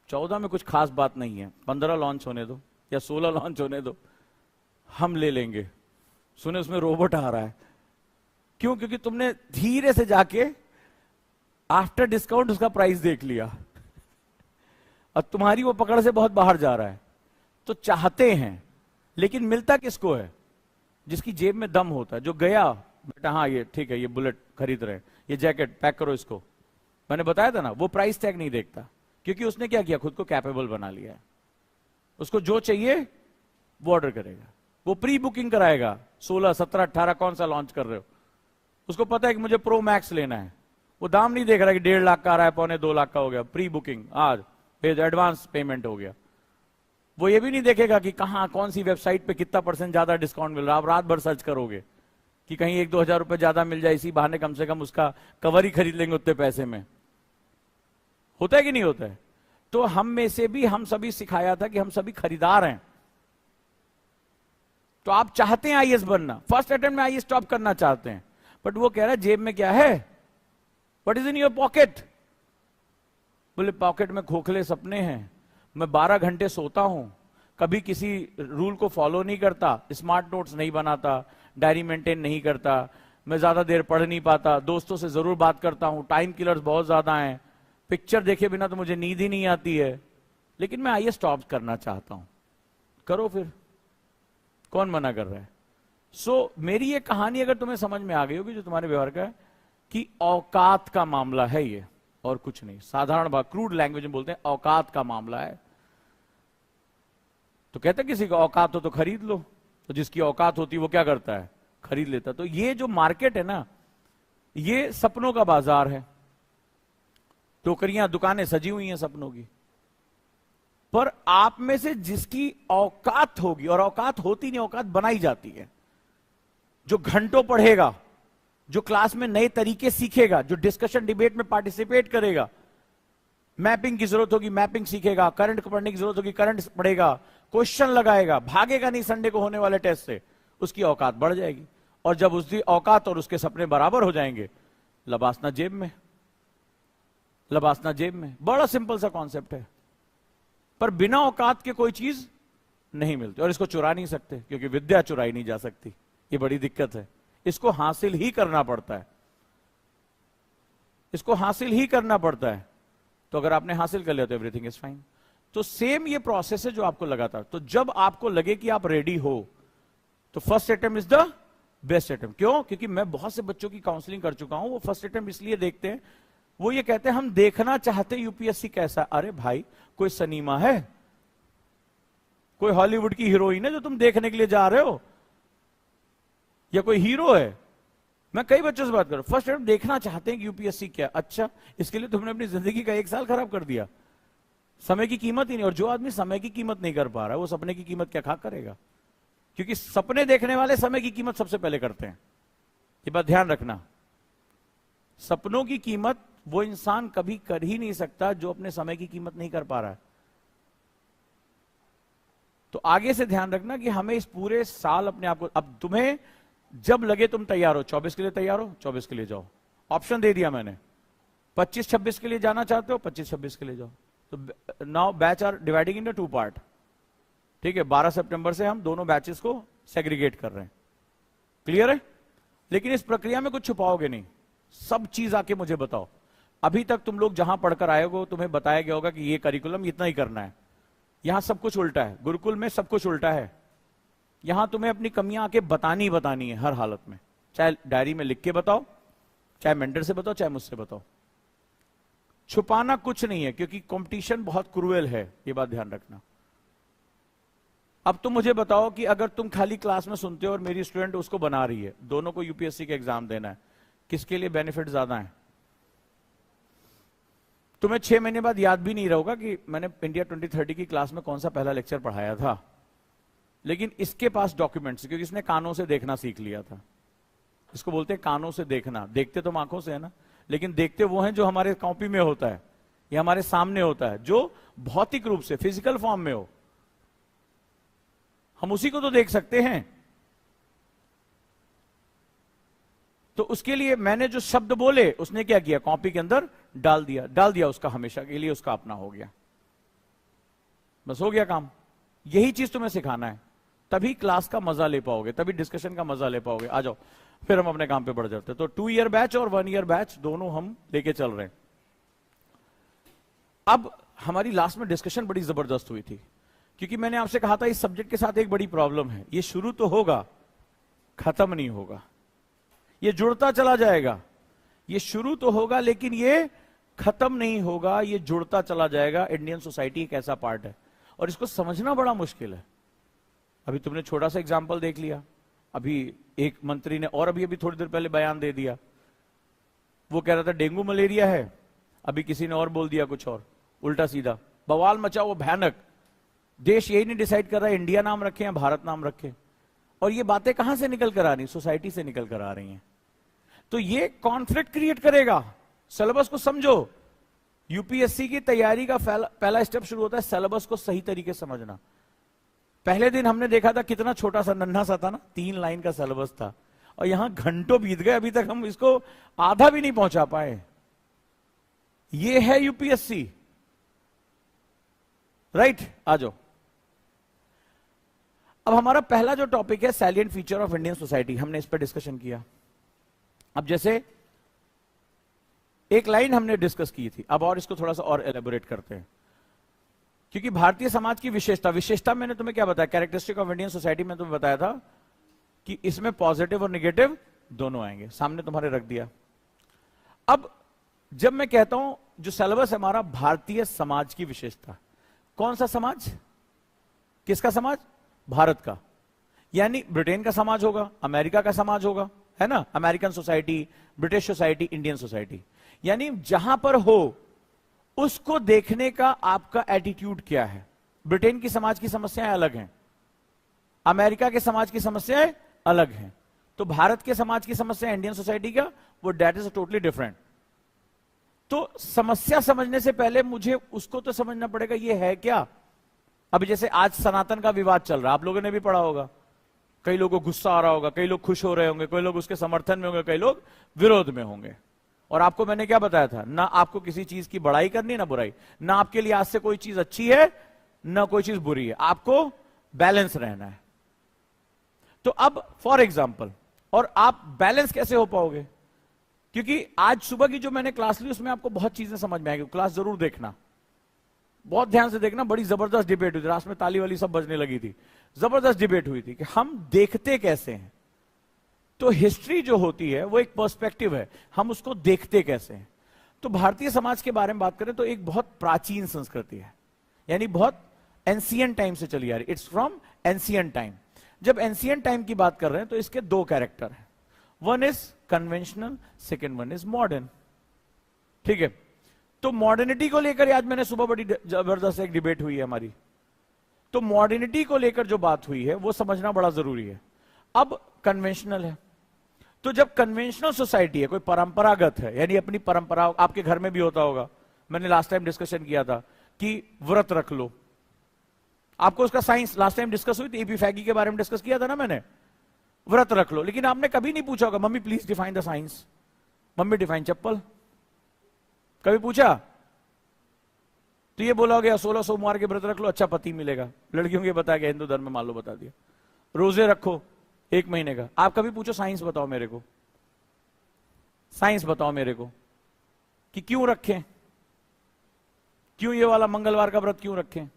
14 में कुछ खास बात नहीं है, 15 लॉन्च होने दो या 16 लॉन्च होने दो, हम ले लेंगे। सुने उसमें रोबोट आ रहा है, क्यों? क्योंकि तुमने धीरे से जाके आफ्टर डिस्काउंट उसका प्राइस देख लिया, और तुम्हारी वो पकड़ से बहुत बाहर जा रहा है। तो चाहते हैं, लेकिन मिलता किसको है? जिसकी जेब में दम होता है, जो गया बेटा हाँ ये ठीक है, ये बुलेट खरीद रहे हैं, ये जैकेट पैक करो इसको, मैंने बताया था ना, वो प्राइस टैग नहीं देखता, क्योंकि उसने क्या किया, खुद को कैपेबल बना लिया है। उसको जो चाहिए वो ऑर्डर करेगा, वो प्री बुकिंग कराएगा, 16, 17, 18 कौन सा लॉन्च कर रहे हो, उसको पता है कि मुझे प्रो मैक्स लेना है, वो दाम नहीं देख रहा कि 1.5 लाख का आ रहा है, 1.25-2 लाख का हो गया, प्री बुकिंग आज एडवांस पेमेंट हो गया। वो ये भी नहीं देखेगा कि कहां कौन सी वेबसाइट पे कितना % ज्यादा डिस्काउंट मिल रहा है। आप रात भर सर्च करोगे कि कहीं 1-2 हजार रुपए ज्यादा मिल जाए, इसी बहाने कम से कम उसका कवर ही खरीद लेंगे उतने पैसे में। होता है कि नहीं होता है? तो हम में से भी हम सभी सिखाया था कि हम सभी खरीदार हैं। तो आप चाहते हैं आईएएस बनना, फर्स्ट अटेम्प्ट में आईएएस टॉप करना चाहते हैं, बट वो कह रहा है जेब में क्या है, what is in your pocket? बोले पॉकेट में खोखले सपने हैं, मैं 12 घंटे सोता हूं, कभी किसी रूल को फॉलो नहीं करता, स्मार्ट नोट्स नहीं बनाता, डायरी मेंटेन नहीं करता, मैं ज्यादा देर पढ़ नहीं पाता, दोस्तों से जरूर बात करता हूं, टाइम किलर्स बहुत ज्यादा हैं, पिक्चर देखे बिना तो मुझे नींद ही नहीं आती है, लेकिन मैं आईएएस टॉप करना चाहता हूं। करो फिर, कौन मना कर रहा है? सो मेरी ये कहानी अगर तुम्हें समझ में आ गई होगी, जो तुम्हारे व्यवहार का है, कि औकात का मामला है ये, और कुछ नहीं। साधारण बात, क्रूड लैंग्वेज में बोलते हैं औकात का मामला है। तो कहते हैं किसी का औकात हो तो खरीद लो, तो जिसकी औकात होती है वो क्या करता है? खरीद लेता। तो ये जो मार्केट है ना, ये सपनों का बाजार है। टोकरियां, दुकानें सजी हुई हैं सपनों की। पर आप में से जिसकी औकात होगी, और औकात होती नहीं, औकात बनाई जाती है, जो घंटों पढ़ेगा, जो क्लास में नए तरीके सीखेगा, जो डिस्कशन डिबेट में पार्टिसिपेट करेगा, मैपिंग की जरूरत होगी मैपिंग सीखेगा, करंट को पढ़ने की जरूरत होगी करंट पढ़ेगा, क्वेश्चन लगाएगा, भागेगा नहीं संडे को होने वाले टेस्ट से, उसकी औकात बढ़ जाएगी। और जब उसकी औकात और उसके सपने बराबर हो जाएंगे, लबासना जेब में, लबासना जेब में। बड़ा सिंपल सा कॉन्सेप्ट है। पर बिना औकात के कोई चीज नहीं मिलती, और इसको चुरा नहीं सकते, क्योंकि विद्या चुराई नहीं जा सकती। ये बड़ी दिक्कत है। इसको हासिल ही करना पड़ता है, इसको हासिल ही करना पड़ता है। तो अगर आपने हासिल कर लिया तो एवरीथिंग इज फाइन। तो सेम ये प्रोसेस है जो आपको लगातार। तो जब आपको लगे कि आप रेडी हो, तो first attempt is the best attempt. क्यों? क्योंकि मैं बहुत से बच्चों की काउंसलिंग कर चुका हूं, वो फर्स्ट अटेम्प्ट इसलिए देखते हैं, वो ये कहते हैं हम देखना चाहते यूपीएससी कैसा। अरे भाई, कोई सनीमा है, कोई हॉलीवुड की हीरोइन है जो तुम देखने के लिए जा रहे हो, या कोई हीरो है? मैं कई बच्चों से बात कर रहा हूं, फर्स्ट अटेम्प्ट देखना चाहते हैं कि यूपीएससी क्या। अच्छा, इसके लिए तुमने अपनी जिंदगी का 1 साल खराब कर दिया। समय की कीमत ही नहीं। और जो आदमी समय की कीमत नहीं कर पा रहा है, वो सपने की कीमत क्या खा करेगा? क्योंकि सपने देखने वाले समय की कीमत सबसे पहले करते हैं। ये बात ध्यान रखना। सपनों की कीमत वो इंसान कभी कर ही नहीं सकता जो अपने समय की कीमत नहीं कर पा रहा है। तो आगे से ध्यान रखना कि हमें इस पूरे साल अपने आप को, अब तुम्हें जब लगे तुम तैयार हो, 24 के लिए तैयार हो, 24 के लिए जाओ। ऑप्शन दे दिया मैंने। 25-26 के लिए जाना चाहते हो, 25-26 के लिए जाओ। तो now batch are dividing in 2 part. ठीक है, 12 सितंबर से हम दोनों बैचेस को सेग्रीगेट कर रहे हैं। क्लियर है? लेकिन इस प्रक्रिया में कुछ छुपाओगे नहीं, सब चीज आके मुझे बताओ। अभी तक तुम लोग जहां पढ़कर आए हो, तुम्हें बताया गया होगा कि ये करिकुलम इतना ही करना है। यहां सब कुछ उल्टा है, गुरुकुल में सब कुछ उल्टा है। यहां तुम्हें अपनी कमियां आके बतानी है हर हालत में। चाहे डायरी में लिख के बताओ, चाहे मेंटर से बताओ, चाहे मुझसे बताओ। छुपाना कुछ नहीं है, क्योंकि कंपटीशन बहुत क्रूएल है, ये बात ध्यान रखना। अब तुम मुझे बताओ कि अगर तुम खाली क्लास में सुनते हो और मेरी स्टूडेंट उसको बना रही है, दोनों को यूपीएससी का एग्जाम देना है, किसके लिए बेनिफिट ज्यादा है? तुम्हें 6 महीने बाद याद भी नहीं रहोगा कि मैंने इंडिया 2030 की क्लास में कौन सा पहला लेक्चर पढ़ाया था, लेकिन इसके पास डॉक्यूमेंट्स, क्योंकि इसने कानों से देखना सीख लिया था। इसको बोलते हैं कानों से देखना। देखते तो आंखों से है ना, लेकिन देखते वो हैं जो हमारे कॉपी में होता है या हमारे सामने होता है, जो भौतिक रूप से फिजिकल फॉर्म में हो, हम उसी को तो देख सकते हैं। तो उसके लिए मैंने जो शब्द बोले, उसने क्या किया? कॉपी के अंदर डाल दिया उसका, हमेशा के लिए उसका अपना हो गया। बस हो गया काम। यही चीज तुम्हें सिखाना है, तभी क्लास का मजा ले पाओगे, तभी डिस्कशन का मजा ले पाओगे। आ जाओ, फिर हम अपने काम पे बढ़ जाते हैं। तो 2 ईयर बैच और 1 ईयर बैच दोनों हम लेके चल रहे हैं। अब हमारी लास्ट में डिस्कशन बड़ी जबरदस्त हुई थी, क्योंकि मैंने आपसे कहा था इस सब्जेक्ट के साथ एक बड़ी प्रॉब्लम है, ये शुरू तो होगा, खत्म नहीं होगा। ये जुड़ता चला जाएगा। ये शुरू तो होगा, लेकिन ये खत्म नहीं होगा, ये जुड़ता चला जाएगा। इंडियन सोसाइटी एक ऐसा पार्ट है, और इसको समझना बड़ा मुश्किल है। अभी तुमने छोटा सा एग्जाम्पल देख लिया, अभी एक मंत्री ने और अभी थोड़ी देर पहले बयान दे दिया। वो कह रहा था डेंगू मलेरिया है, अभी किसी ने और बोल दिया कुछ और, उल्टा सीधा बवाल मचा। वो भयानक। देश यही नहीं डिसाइड कर रहा है इंडिया नाम रखे या भारत नाम रखे। और ये बातें कहां से निकल कर आ रही? सोसाइटी से निकल कर आ रही हैं। तो ये कॉन्फ्लिक्ट क्रिएट करेगा। सिलेबस को समझो। यूपीएससी की तैयारी का पहला स्टेप शुरू होता है सिलेबस को सही तरीके से समझना। पहले दिन हमने देखा था कितना छोटा सा नन्हा सा था ना, 3 लाइन का सिलेबस था, और यहां घंटों बीत गए, अभी तक हम इसको आधा भी नहीं पहुंचा पाए। ये है यूपीएससी, राइट? आ जाओ। अब हमारा पहला जो टॉपिक है salient feature of Indian society, हमने इस पर डिस्कशन किया। अब जैसे एक लाइन हमने डिस्कस की थी, अब और इसको थोड़ा सा और एलेबोरेट करते हैं क्योंकि भारतीय समाज की विशेषता मैंने तुम्हें क्या बताया, कैरेक्टरिस्टिक ऑफ इंडियन सोसाइटी में तुम्हें बताया था कि इसमें पॉजिटिव और नेगेटिव दोनों आएंगे, सामने तुम्हारे रख दिया। अब जब मैं कहता हूं जो सिलेबस है हमारा, भारतीय समाज की विशेषता, कौन सा समाज, किसका समाज, भारत का, यानी ब्रिटेन का समाज होगा, अमेरिका का समाज होगा, है ना, American society, British society, Indian society, यानी जहां पर हो उसको देखने का आपका एटीट्यूड क्या है। ब्रिटेन की समाज की समस्याएं अलग हैं, अमेरिका के समाज की समस्याएं अलग हैं, तो भारत के समाज की समस्या इंडियन सोसाइटी का वो डेट इज टोटली डिफरेंट। तो समस्या समझने से पहले मुझे उसको तो समझना पड़ेगा ये है क्या। अभी जैसे आज सनातन का विवाद चल रहा है, आप लोगों ने भी पढ़ा होगा, कई लोगों को गुस्सा आ रहा होगा, कई लोग खुश हो रहे होंगे, कई लोग उसके समर्थन में होंगे, कई लोग विरोध में होंगे। और आपको मैंने क्या बताया था, ना आपको किसी चीज की बड़ाई करनी ना बुराई, ना आपके लिए आज से कोई चीज अच्छी है ना कोई चीज बुरी है, आपको बैलेंस रहना है। तो अब फॉर एग्जाम्पल, और आप बैलेंस कैसे हो पाओगे, क्योंकि आज सुबह की जो मैंने क्लास ली उसमें आपको बहुत चीजें समझ में आएगी, क्लास जरूर देखना, बहुत ध्यान से देखना, बड़ी जबरदस्त डिबेट हुई थी, रात में ताली वाली सब बजने लगी थी, जबरदस्त डिबेट हुई थी कि हम देखते कैसे हैं। तो हिस्ट्री जो होती है वो एक पर्सपेक्टिव है, हम उसको देखते कैसे हैं। तो भारतीय समाज के बारे में बात करें तो एक बहुत प्राचीन संस्कृति है, यानी बहुत एंशिएंट टाइम से चली आ रही, इट्स फ्रॉम एंशिएंट टाइम। जब एंशिएंट टाइम की बात कर रहे हैं तो इसके दो कैरेक्टर हैं, one is conventional, second one is modern. ठीक है, तो मॉडर्निटी को लेकर आज मैंने सुबह बड़ी जबरदस्त एक डिबेट हुई है हमारी, तो मॉडर्निटी को लेकर जो बात हुई है वो समझना बड़ा जरूरी है। अब कन्वेंशनल है, तो जब कन्वेंशनल सोसाइटी है, कोई परंपरागत है, यानी अपनी परंपरा, आपके घर में भी होता होगा, मैंने लास्ट टाइम डिस्कशन किया था कि व्रत रख लो, आपको उसका साइंस लास्ट टाइम डिस्कस हुई थी, एपी फैगी के बारे में डिस्कस किया था ना मैंने, व्रत रख लो, लेकिन आपने कभी नहीं पूछा होगा mummy please define the science, mummy define chappal, कभी पूछा? तो ये बोला गया 16 सोमवार के व्रत रख लो, अच्छा पति मिलेगा, लड़कियों के बताया गया, हिंदू धर्म में मान लो बता दिया, रोजे रखो 1 महीने का। आप कभी पूछो साइंस बताओ मेरे को, साइंस बताओ मेरे को कि क्यों रखें, क्यों ये वाला मंगलवार का व्रत क्यों रखें,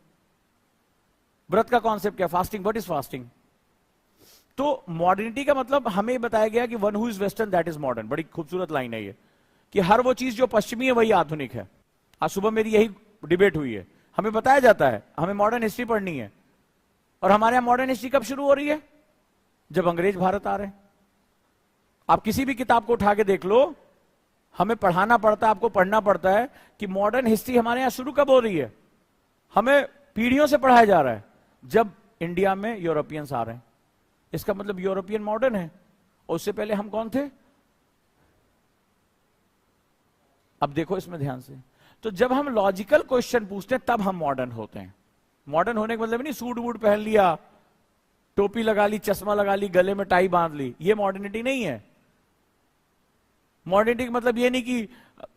व्रत का कॉन्सेप्ट क्या, फास्टिंग, व्हाट इज फास्टिंग। तो मॉडर्निटी का मतलब हमें बताया गया कि one who is western that is modern, बड़ी खूबसूरत लाइन है ये, कि हर वो चीज जो पश्चिमी है वही आधुनिक है। आज सुबह मेरी यही डिबेट हुई है, हमें बताया जाता है हमें मॉडर्न हिस्ट्री पढ़नी है, और हमारे यहां मॉडर्न हिस्ट्री कब शुरू हो रही है, जब अंग्रेज भारत आ रहे हैं। आप किसी भी किताब को उठा के देख लो, हमें पढ़ाना पड़ता है, आपको पढ़ना पड़ता है कि मॉडर्न हिस्ट्री हमारे यहां शुरू कब हो रही है, हमें पीढ़ियों से पढ़ाया जा रहा है, जब इंडिया में यूरोपियंस आ रहे हैं। इसका मतलब यूरोपियन मॉडर्न है, और उससे पहले हम कौन थे। अब देखो इसमें ध्यान से, तो जब हम लॉजिकल क्वेश्चन पूछते हैं तब हम मॉडर्न होते हैं। मॉडर्न होने का मतलब नहीं सूट वूट पहन लिया, टोपी लगा ली, चश्मा लगा ली, गले में टाई बांध ली, ये मॉडर्निटी नहीं है। मॉडर्निटी का मतलब ये नहीं कि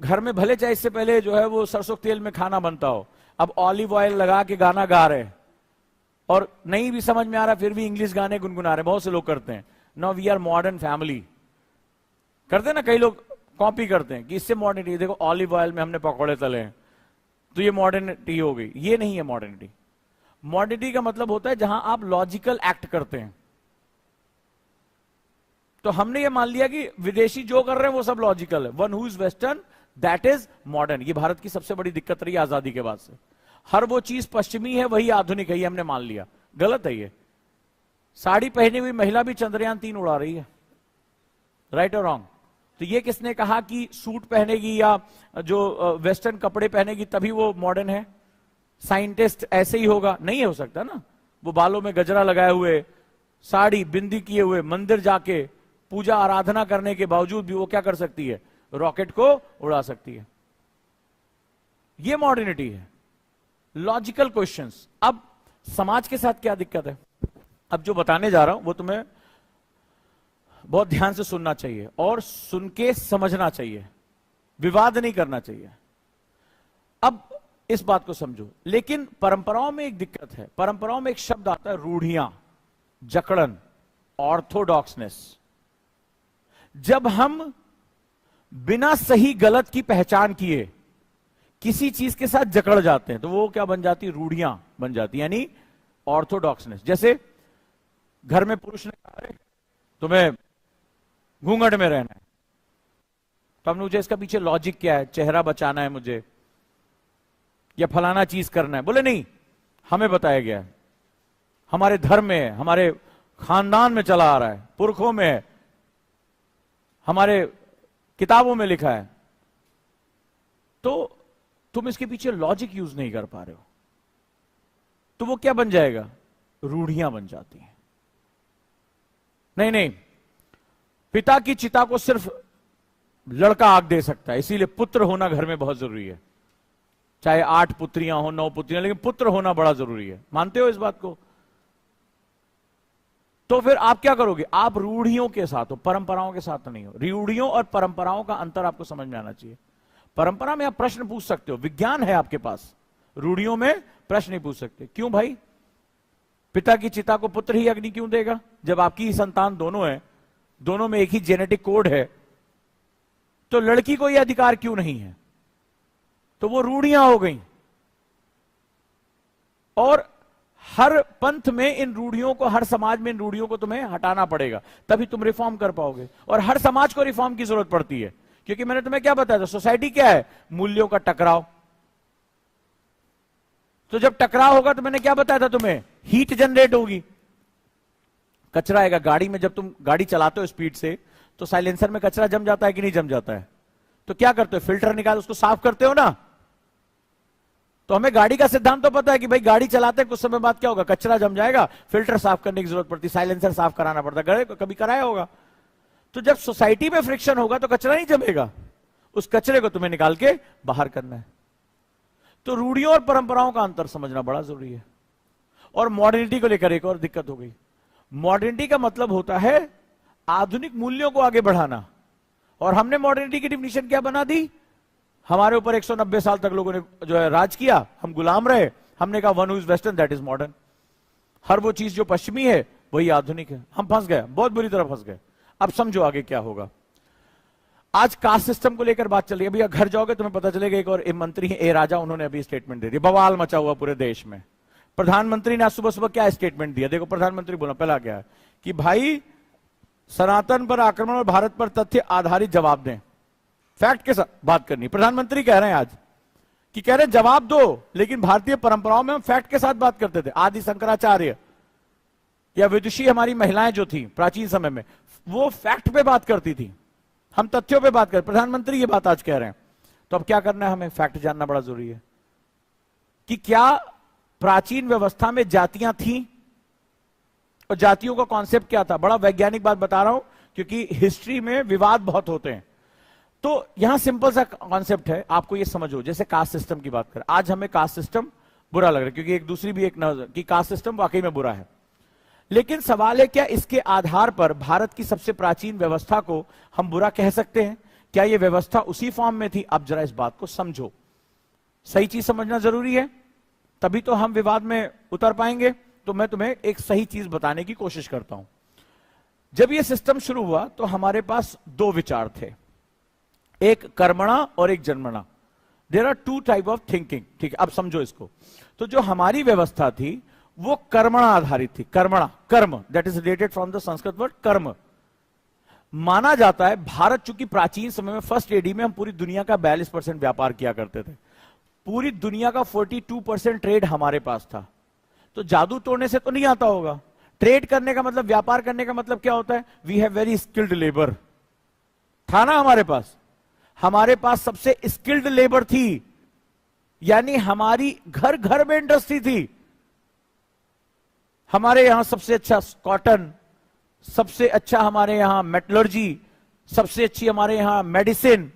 घर में भले चाहे इससे पहले जो है वो सरसों तेल में खाना बनता हो, अब ऑलिव ऑयल लगा के गाना गा रहे हैं, और नहीं भी समझ में आ रहा फिर भी इंग्लिश गाने गुनगुना रहे, बहुत से लोग करते हैं। Now we are modern family, करते हैं ना, कई लोग कॉपी करते हैं कि इससे मॉडर्निटी, देखो ऑलिव ऑयल में हमने पकौड़े तले हैं तो ये मॉडर्निटी हो गई, ये नहीं है मॉडर्निटी। मॉडर्निटी का मतलब होता है जहां आप लॉजिकल एक्ट करते हैं। तो हमने ये मान लिया कि विदेशी जो कर रहे हैं वो सब लॉजिकल है, one who is western that is modern. ये भारत की सबसे बड़ी दिक्कत रही आजादी के बाद से, हर वो चीज पश्चिमी है वही आधुनिक है, ये हमने मान लिया, गलत है ये। साड़ी पहनी हुई महिला भी चंद्रयान 3 उड़ा रही है, राइट और रॉन्ग। तो ये किसने कहा कि सूट पहनेगी या जो वेस्टर्न कपड़े पहनेगी तभी वो मॉडर्न है। साइंटिस्ट ऐसे ही होगा, नहीं हो सकता ना। वो बालों में गजरा लगाए हुए, साड़ी बिंदी किए हुए, मंदिर जाके पूजा आराधना करने के बावजूद भी वो क्या कर सकती है, रॉकेट को उड़ा सकती है। ये मॉडर्निटी है, लॉजिकल क्वेश्चंस। अब समाज के साथ क्या दिक्कत है, अब जो बताने जा रहा हूं वो तुम्हें बहुत ध्यान से सुनना चाहिए और सुन के समझना चाहिए, विवाद नहीं करना चाहिए। अब इस बात को समझो, लेकिन परंपराओं में एक दिक्कत है, परंपराओं में एक शब्द आता है रूढ़ियां, जकड़न, ऑर्थोडॉक्सनेस। जब हम बिना सही गलत की पहचान किए किसी चीज के साथ जकड़ जाते हैं तो वो क्या बन जाती, रूढ़ियां बन जाती, यानी ऑर्थोडॉक्सनेस। जैसे घर में पुरुष ने कहा "अरे, तुम्हें घूंघट में रहना है", तो हमने पूछा इसका पीछे लॉजिक क्या है, चेहरा बचाना है मुझे या फलाना चीज करना है। बोले नहीं, हमें बताया गया है, हमारे धर्म में है, हमारे खानदान में चला आ रहा है, पुरखों में है, हमारे किताबों में लिखा है। तो तुम इसके पीछे लॉजिक यूज नहीं कर पा रहे हो, तो वो क्या बन जाएगा, रूढ़ियां बन जाती हैं। नहीं नहीं, पिता की चिता को सिर्फ लड़का आग दे सकता है, इसीलिए पुत्र होना घर में बहुत जरूरी है। चाहे 8 पुत्रियां हो 9 पुत्रियां, लेकिन पुत्र होना बड़ा जरूरी है। मानते हो इस बात को? तो फिर आप क्या करोगे, आप रूढ़ियों के साथ हो, परंपराओं के साथ नहीं हो। रूढ़ियों और परंपराओं का अंतर आपको समझ में आना चाहिए। परंपरा में आप प्रश्न पूछ सकते हो, विज्ञान है आपके पास, रूढ़ियों में प्रश्न नहीं पूछ सकते। क्यों भाई, पिता की चिता को पुत्र ही अग्नि क्यों देगा, जब आपकी ही संतान दोनों है, दोनों में एक ही जेनेटिक कोड है, तो लड़की को यह अधिकार क्यों नहीं है? तो वो रूढ़ियां हो गई। और हर पंथ में इन रूढ़ियों को, हर समाज में इन रूढ़ियों को तुम्हें हटाना पड़ेगा, तभी तुम रिफॉर्म कर पाओगे। और हर समाज को रिफॉर्म की जरूरत पड़ती है, क्योंकि मैंने तुम्हें क्या बताया था, सोसाइटी क्या है, मूल्यों का टकराव। तो जब टकराव होगा तो मैंने क्या बताया था तुम्हें, हीट जनरेट होगी, कचरा आएगा गाड़ी में। जब तुम गाड़ी चलाते हो स्पीड से, तो साइलेंसर में कचरा जम जाता है कि नहीं जम जाता है? तो क्या करते हो, फिल्टर निकाल उसको साफ करते हो ना। तो हमें गाड़ी का सिद्धांत तो पता है कि भाई गाड़ी चलाते कुछ समय बाद क्या होगा, कचरा जम जाएगा, फिल्टर साफ करने की जरूरत पड़ती, साइलेंसर साफ कराना पड़ता। गए कभी कराया होगा? तो जब सोसाइटी में फ्रिक्शन होगा तो कचरा नहीं जमेगा, उस कचरे को तुम्हें निकाल के बाहर करना है। तो रूढ़ियों और परंपराओं का अंतर समझना बड़ा जरूरी है। और मॉडर्निटी को लेकर एक और दिक्कत हो गई। मॉडर्निटी का मतलब होता है आधुनिक मूल्यों को आगे बढ़ाना, और हमने मॉडर्निटी की डिफिनीशन क्या बना दी, हमारे ऊपर 190 साल तक लोगों ने जो है राज किया, हम गुलाम रहे, हमने कहा one who is western that is modern. हर वो चीज जो पश्चिमी है वही आधुनिक है। हम फंस गए, बहुत बुरी तरह फंस गए। अब समझो आगे क्या होगा। आज कास्ट सिस्टम को लेकर बात चल रही है। भैया घर जाओगे तुम्हें पता चलेगा, एक और मंत्री है ए राजा, उन्होंने अभी स्टेटमेंट दे दिया, बवाल मचा हुआ पूरे देश में। प्रधानमंत्री ने आज सुबह सुबह क्या स्टेटमेंट दिया, देखो प्रधानमंत्री बोला पहला क्या है कि भाई सनातन पर आक्रमण और भारत पर तथ्य आधारित जवाब दें, फैक्ट के साथ बात करनी। प्रधानमंत्री कह रहे हैं आज कि कह रहे हैं जवाब दो, लेकिन भारतीय परंपराओं में हम फैक्ट के साथ बात करते थे। आदि शंकराचार्य या विदुषी हमारी महिलाएं जो थी प्राचीन समय में, वो फैक्ट पे बात करती थी, हम तथ्यों पे बात करते। प्रधानमंत्री ये बात आज कह रहे हैं। तो अब क्या करना है, हमें फैक्ट जानना बड़ा जरूरी है कि क्या प्राचीन व्यवस्था में जातियां थी और जातियों का कॉन्सेप्ट क्या था। बड़ा वैज्ञानिक बात बता रहा हूं, क्योंकि हिस्ट्री में विवाद बहुत होते हैं। तो यहां सिंपल सा कॉन्सेप्ट है, आपको ये समझो। जैसे कास्ट सिस्टम की बात करें, आज हमें कास्ट सिस्टम बुरा लग रहा है, क्योंकि एक दूसरी भी एक नजर कि कास्ट सिस्टम वाकई में बुरा है। लेकिन सवाल है क्या इसके आधार पर भारत की सबसे प्राचीन व्यवस्था को हम बुरा कह सकते हैं? क्या यह व्यवस्था उसी फॉर्म में थी? अब जरा इस बात को समझो, सही चीज समझना जरूरी है, तभी तो हम विवाद में उतर पाएंगे। तो मैं तुम्हें एक सही चीज बताने की कोशिश करता हूं। जब यह सिस्टम शुरू हुआ तो हमारे पास दो विचार थे, एक कर्मणा और एक जन्मणा। There are two type of thinking. ठीक है, अब समझो इसको। तो जो हमारी व्यवस्था थी वो कर्मणा आधारित थी। कर्मणा, कर्म, that is related from the Sanskrit word कर्म। माना जाता है भारत चूंकि प्राचीन समय में फर्स्ट एडी में हम पूरी दुनिया का 42% व्यापार किया करते थे, पूरी दुनिया का 42% ट्रेड हमारे पास था। तो जादू तोड़ने से तो नहीं आता होगा। ट्रेड करने का मतलब, व्यापार करने का मतलब क्या होता है, we have very skilled labour. था ना हमारे पास, हमारे पास सबसे स्किल्ड लेबर थी, यानी हमारी घर घर में इंडस्ट्री थी। हमारे यहां सबसे अच्छा कॉटन, सबसे अच्छा हमारे यहां मेटलर्जी, सबसे अच्छी हमारे यहां मेडिसिन।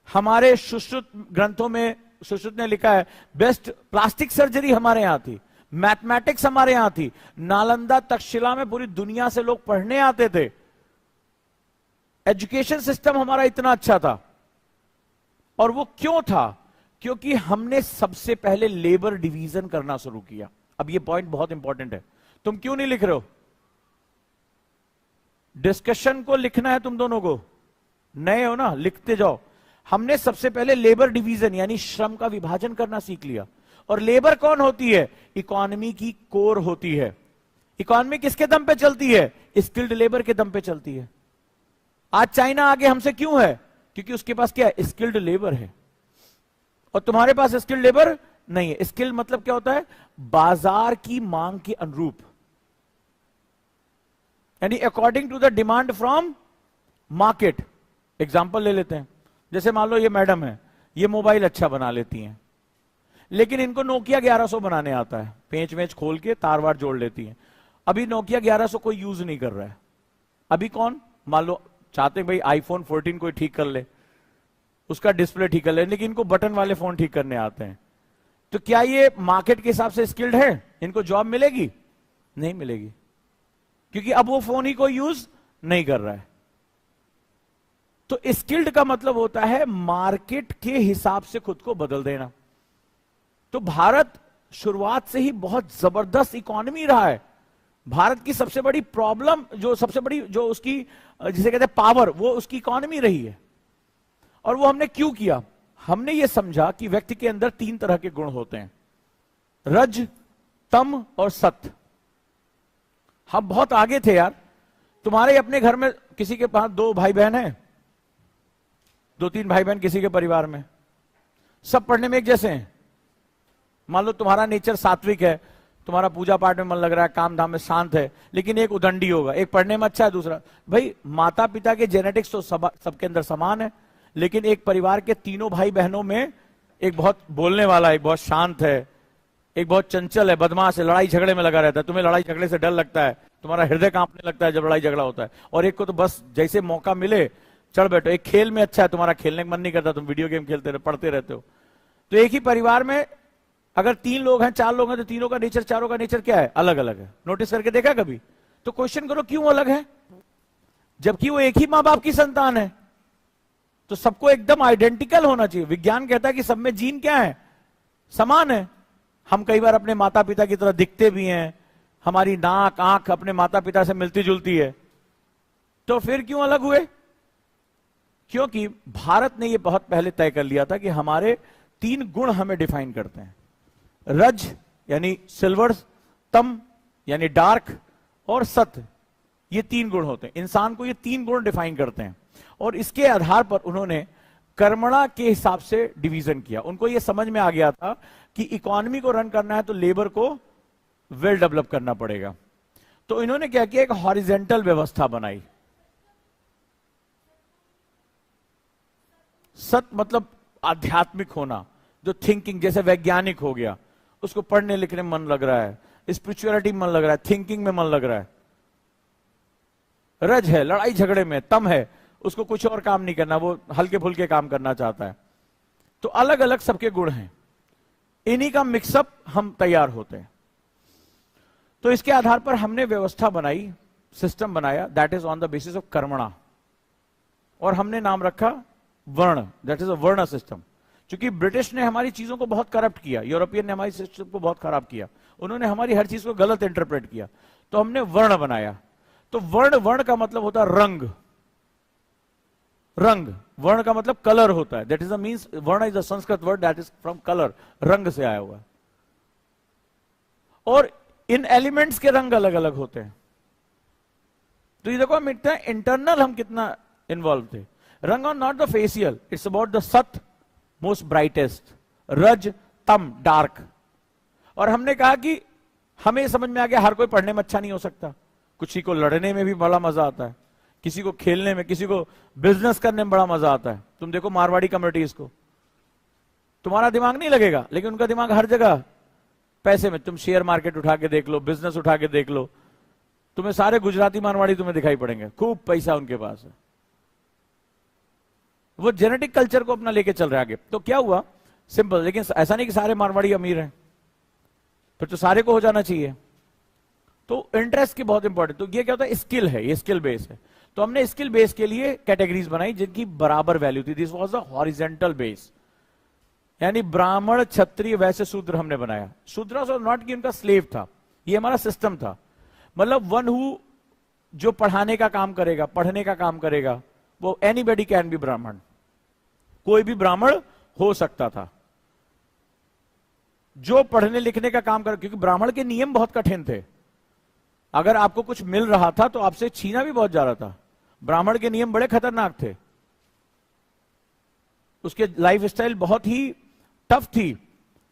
हमारे सुश्रुत ग्रंथों में सुश्रुत ने लिखा है बेस्ट प्लास्टिक सर्जरी हमारे यहां थी, मैथमेटिक्स हमारे यहां थी। नालंदा तक्षशिला में पूरी दुनिया से लोग पढ़ने आते थे। एजुकेशन सिस्टम हमारा इतना अच्छा था। और वो क्यों था? क्योंकि हमने सबसे पहले लेबर डिवीजन करना शुरू किया। अब ये पॉइंट बहुत इंपॉर्टेंट है। तुम क्यों नहीं लिख रहे हो? डिस्कशन को लिखना है तुम दोनों को, नए हो ना, लिखते जाओ। हमने सबसे पहले लेबर डिवीजन यानी श्रम का विभाजन करना सीख लिया। और लेबर कौन होती है? इकोनॉमी की कोर होती है। इकोनॉमी किसके दम पे चलती है? स्किल्ड लेबर के दम पे चलती है। आज चाइना आगे हमसे क्यों है? क्योंकि उसके पास क्या है? स्किल्ड लेबर है, और तुम्हारे पास स्किल्ड लेबर नहीं है। स्किल्ड मतलब क्या होता है? बाजार की मांग के अनुरूप, यानी according to the demand from market. Example ले लेते हैं, जैसे मान लो ये मैडम है, ये मोबाइल अच्छा बना लेती हैं, लेकिन इनको नोकिया 1100 बनाने आता है, पेंच वेंच खोल के तार वार जोड़ लेती हैं। अभी नोकिया 1100 कोई यूज नहीं कर रहा है। अभी कौन, मान लो चाहते हैं भाई आईफोन 14 कोई ठीक कर ले, उसका डिस्प्ले ठीक कर ले, लेकिन इनको बटन वाले फोन ठीक करने आते हैं। तो क्या ये मार्केट के हिसाब से स्किल्ड है? इनको जॉब मिलेगी? नहीं मिलेगी, क्योंकि अब वो फोन ही कोई यूज नहीं कर रहा है। तो स्किल्ड का मतलब होता है मार्केट के हिसाब से खुद को बदल देना। तो भारत शुरुआत से ही बहुत जबरदस्त इकोनॉमी रहा है। भारत की सबसे बड़ी प्रॉब्लम, जो सबसे बड़ी जो उसकी जिसे कहते हैं पावर, वो उसकी इकोनॉमी रही है। और वो हमने क्यों किया? हमने ये समझा कि व्यक्ति के अंदर 3 तरह के गुण होते हैं, रज, तम और सत्य। हम बहुत आगे थे यार। तुम्हारे अपने घर में किसी के पास 2 भाई बहन हैं, 2-3 भाई बहन किसी के परिवार में, सब पढ़ने में एक जैसे हैं। मान लो तुम्हारा नेचर सात्विक है, तुम्हारा पूजा पाठ में मन लग रहा है, काम धाम में शांत है, लेकिन एक उदंडी होगा, एक पढ़ने में अच्छा है, दूसरा। भाई माता पिता के जेनेटिक्स तो सबके अंदर समान है, लेकिन एक परिवार के तीनों भाई बहनों में एक बहुत बोलने वाला, एक बहुत शांत है, एक बहुत चंचल है, बदमाश है, लड़ाई झगड़े में लगा रहता है। तुम्हें लड़ाई झगड़े से डर लगता है, तुम्हारा हृदय कांपने लगता है जब लड़ाई झगड़ा होता है। और एक को तो बस जैसे मौका मिले चढ़ बैठो। एक खेल में अच्छा है, तुम्हारा खेलने का मन नहीं करता, तुम वीडियो गेम खेलते रहे, पढ़ते रहते हो। तो एक ही परिवार में अगर 3 लोग हैं, 4 लोग हैं, तो तीनों का नेचर, चारों का नेचर क्या है? अलग अलग है। नोटिस करके देखा कभी? तो क्वेश्चन करो क्यों अलग है, जबकि वो एक ही मां बाप की संतान है। तो सबको एकदम आइडेंटिकल होना चाहिए। विज्ञान कहता है कि सब में जीन क्या है? समान है। हम कई बार अपने माता पिता की तरह दिखते भी हैं, हमारी नाक आंख अपने माता पिता से मिलती जुलती है, तो फिर क्यों अलग हुए? क्योंकि भारत ने यह बहुत पहले तय कर लिया था कि हमारे 3 गुण हमें डिफाइन करते हैं, रज यानी सिल्वर, तम यानी डार्क, और सत्य। ये 3 गुण होते हैं। इंसान को ये 3 गुण डिफाइन करते हैं, और इसके आधार पर उन्होंने कर्मणा के हिसाब से डिवीजन किया। उनको यह समझ में आ गया था कि इकोनॉमी को रन करना है तो लेबर को वेल डेवलप करना पड़ेगा। तो इन्होंने क्या किया? एक हॉरिजेंटल व्यवस्था बनाई। सत मतलब आध्यात्मिक होना, जो थिंकिंग, जैसे वैज्ञानिक हो गया, उसको पढ़ने लिखने में मन लग रहा है, स्पिरिचुअलिटी में मन लग रहा है, थिंकिंग में मन लग रहा है। रज है, लड़ाई झगड़े में। तम है, उसको कुछ और काम नहीं करना, वो हल्के फुल्के काम करना चाहता है। तो अलग अलग सबके गुण हैं, इन्हीं का मिक्सअप हम तैयार होते हैं। तो इसके आधार पर हमने व्यवस्था बनाई, सिस्टम बनाया, that is on the basis of कर्मणा, और हमने नाम रखा वर्ण, दैट इज अ वर्ण सिस्टम। क्योंकि ब्रिटिश ने हमारी चीजों को बहुत करप्ट किया, यूरोपियन ने हमारी सिस्टम को बहुत खराब किया, उन्होंने हमारी हर चीज को गलत इंटरप्रेट किया, तो हमने वर्ण बनाया। तो वर्ण, वर्ण का मतलब होता है रंग। रंग, वर्ण का मतलब कलर होता है, दैट इज अ मींस, वर्ण is a Sanskrit word that is from colour, रंग से आया हुआ है। और इन एलिमेंट्स के रंग अलग अलग होते हैं। तो ये देखो हम इतना इंटरनल हम कितना इन्वॉल्व थे। रंग on not the facial, it's about the सत, मोस्ट ब्राइटेस्ट, रज, तम, डार्क। और हमने कहा कि हमें समझ में आ गया हर कोई पढ़ने में अच्छा नहीं हो सकता, किसी को लड़ने में भी बड़ा मजा आता है, किसी को खेलने में, किसी को बिजनेस करने में बड़ा मजा आता है। तुम देखो मारवाड़ी कम्युनिटीज को, तुम्हारा दिमाग नहीं लगेगा, लेकिन उनका दिमाग हर जगह पैसे में। तुम शेयर मार्केट उठा के देख लो, बिजनेस उठा के देख लो, तुम्हें सारे गुजराती मारवाड़ी तुम्हें दिखाई पड़ेंगे, खूब पैसा उनके पास है। वो जेनेटिक कल्चर को अपना लेके चल रहे आगे। तो क्या हुआ? सिंपल, लेकिन ऐसा नहीं कि सारे मारवाड़ी अमीर हैं, फिर तो सारे को हो जाना चाहिए। तो इंटरेस्ट की बहुत इंपॉर्टेंट। तो ये क्या होता है? स्किल है, ये स्किल बेस है। तो हमने स्किल बेस के लिए कैटेगरीज बनाई जिनकी बराबर वैल्यू थी। This was a horizontal base, यानी ब्राह्मण, क्षत्रिय, वैश्य, शूद्र हमने बनाया। शूद्र वाज नॉट कि उनका स्लेव था, ये हमारा सिस्टम था। मतलब वन हु, जो पढ़ाने का काम करेगा, पढ़ने का काम करेगा, वो एनीबडी कैन बी ब्राह्मण। कोई भी ब्राह्मण हो सकता था जो पढ़ने लिखने का काम कर, क्योंकि ब्राह्मण के नियम बहुत कठिन थे। अगर आपको कुछ मिल रहा था तो आपसे छीना भी बहुत जा रहा था। ब्राह्मण के नियम बड़े खतरनाक थे, उसके लाइफ स्टाइल बहुत ही टफ थी।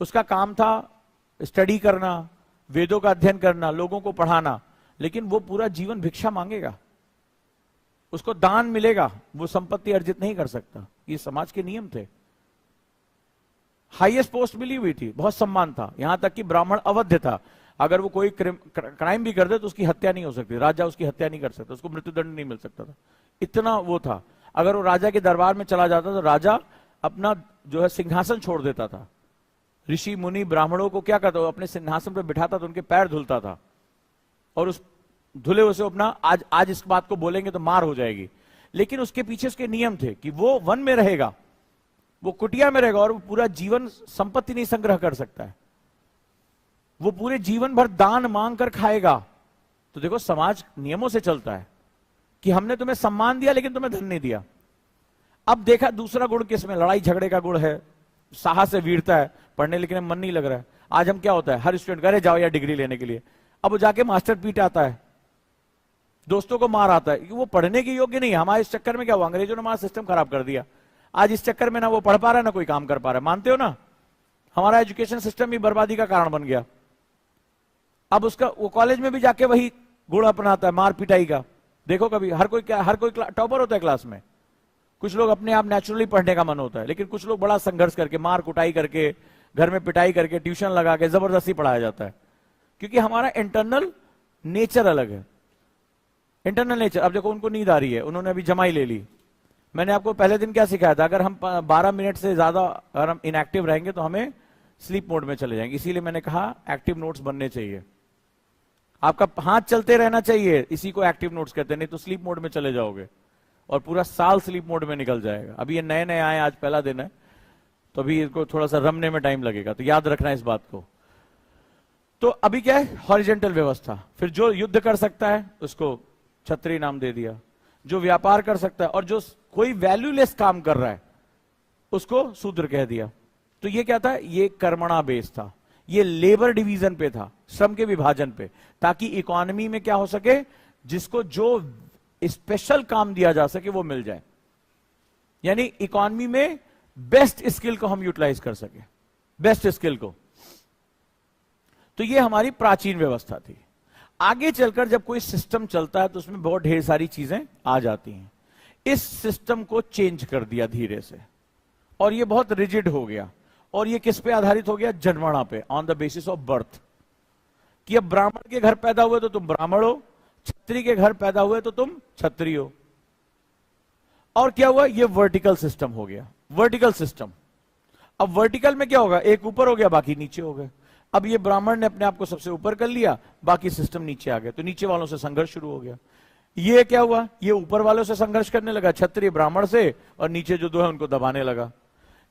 उसका काम था स्टडी करना, वेदों का अध्ययन करना, लोगों को पढ़ाना, लेकिन वो पूरा जीवन भिक्षा मांगेगा, उसको दान मिलेगा, वो संपत्ति अर्जित नहीं कर सकता। ये समाज के नियम थे। हाईएस्ट पोस्ट मिली हुई थी, बहुत सम्मान था, यहां तक कि ब्राह्मण अवध्य था। अगर वो कोई क्राइम भी कर दे तो उसकी हत्या नहीं हो सकती, राजा उसकी हत्या नहीं कर सकता, उसको मृत्युदंड नहीं मिल सकता था, इतना वो था। अगर वो राजा के दरबार में चला जाता तो राजा अपना जो है सिंहासन छोड़ देता था। ऋषि मुनि ब्राह्मणों को क्या करता, अपने सिंहासन पर बिठाता तो उनके पैर धुलता था, और उस धुले हुए से अपना आज इस बात को बोलेंगे तो मार हो जाएगी। लेकिन उसके पीछे उसके नियम थे कि वो वन में रहेगा, वो कुटिया में रहेगा, और वो पूरा जीवन संपत्ति नहीं संग्रह कर सकता है, वो पूरे जीवन भर दान मांग कर खाएगा। तो देखो समाज नियमों से चलता है कि हमने तुम्हें सम्मान दिया लेकिन तुम्हें धन नहीं दिया। अब देखा दूसरा गुण किसमें, लड़ाई झगड़े का गुण है, साहस से वीरता है, पढ़ने लिखने में मन नहीं लग रहा है। आज हम क्या होता है, हर स्टूडेंट करे जाओ या डिग्री लेने के लिए, अब वो जाके मास्टर पीट आता है, दोस्तों को मार आता है, क्योंकि वो पढ़ने के योग्य नहीं है। हमारे इस चक्कर में क्या हुआ, अंग्रेजों ने हमारा सिस्टम खराब कर दिया। आज इस चक्कर में ना वो पढ़ पा रहा है ना कोई काम कर पा रहा है, मानते हो ना। हमारा एजुकेशन सिस्टम ही बर्बादी का कारण बन गया। अब उसका वो कॉलेज में भी जाके वही गुण अपनाता है, मार पिटाई का। देखो कभी हर कोई टॉपर होता है क्लास में। कुछ लोग अपने आप नेचुरली पढ़ने का मन होता है, लेकिन कुछ लोग बड़ा संघर्ष करके, मार कुटाई करके, घर में पिटाई करके, ट्यूशन लगा के जबरदस्ती पढ़ाया जाता है, क्योंकि हमारा इंटरनल नेचर अलग है। इंटरनल नेचर, अब देखो उनको नींद आ रही है, उन्होंने अभी जमाई ले ली। मैंने आपको पहले दिन क्या सिखाया था, अगर हम 12 मिनट से ज्यादा अगर हम इनएक्टिव रहेंगे तो हमें स्लीप मोड में चले जाएंगे। इसीलिए मैंने कहा एक्टिव नोट्स बनने चाहिए, आपका हाथ चलते रहना चाहिए, इसी को एक्टिव नोट्स कहते हैं, नहीं तो स्लीप मोड में चले जाओगे और पूरा साल स्लीप मोड में निकल जाएगा। अभी ये नए नए आए, आज पहला दिन है, तो अभी इसको थोड़ा सा रमने में टाइम लगेगा, तो याद रखना इस बात को। तो अभी क्या है, हॉरिजॉन्टल व्यवस्था। फिर जो युद्ध कर सकता है उसको क्षत्रिय नाम दे दिया, जो व्यापार कर सकता है और जो कोई वैल्यूलेस काम कर रहा है उसको शूद्र कह दिया। तो ये क्या था, ये कर्मणा बेस था, ये लेबर डिवीजन पे था, श्रम के विभाजन पे, ताकि इकोनॉमी में क्या हो सके, जिसको जो स्पेशल काम दिया जा सके वो मिल जाए, यानी इकोनॉमी में बेस्ट स्किल को हम यूटिलाइज कर सके, बेस्ट स्किल को। तो ये हमारी प्राचीन व्यवस्था थी। आगे चलकर जब कोई सिस्टम चलता है तो उसमें बहुत ढेर सारी चीजें आ जाती हैं। इस सिस्टम को चेंज कर दिया धीरे से, और ये बहुत रिजिड हो गया। और ये किस पे आधारित हो गया, जन्मना पे, on the basis of birth, कि अब ब्राह्मण के घर पैदा हुए तो तुम ब्राह्मण हो, क्षत्रिय के घर पैदा हुए तो तुम क्षत्रिय हो। और क्या हुआ, ये वर्टिकल सिस्टम हो गया, वर्टिकल सिस्टम। अब वर्टिकल में क्या होगा, एक ऊपर हो गया, बाकी नीचे हो गए। अब ये ब्राह्मण ने अपने आप को सबसे ऊपर कर लिया, बाकी सिस्टम नीचे आ गया, तो नीचे वालों से संघर्ष शुरू हो गया। ये क्या हुआ, ये ऊपर वालों से संघर्ष करने लगा, क्षत्रिय ब्राह्मण से, और नीचे जो दो है उनको दबाने लगा।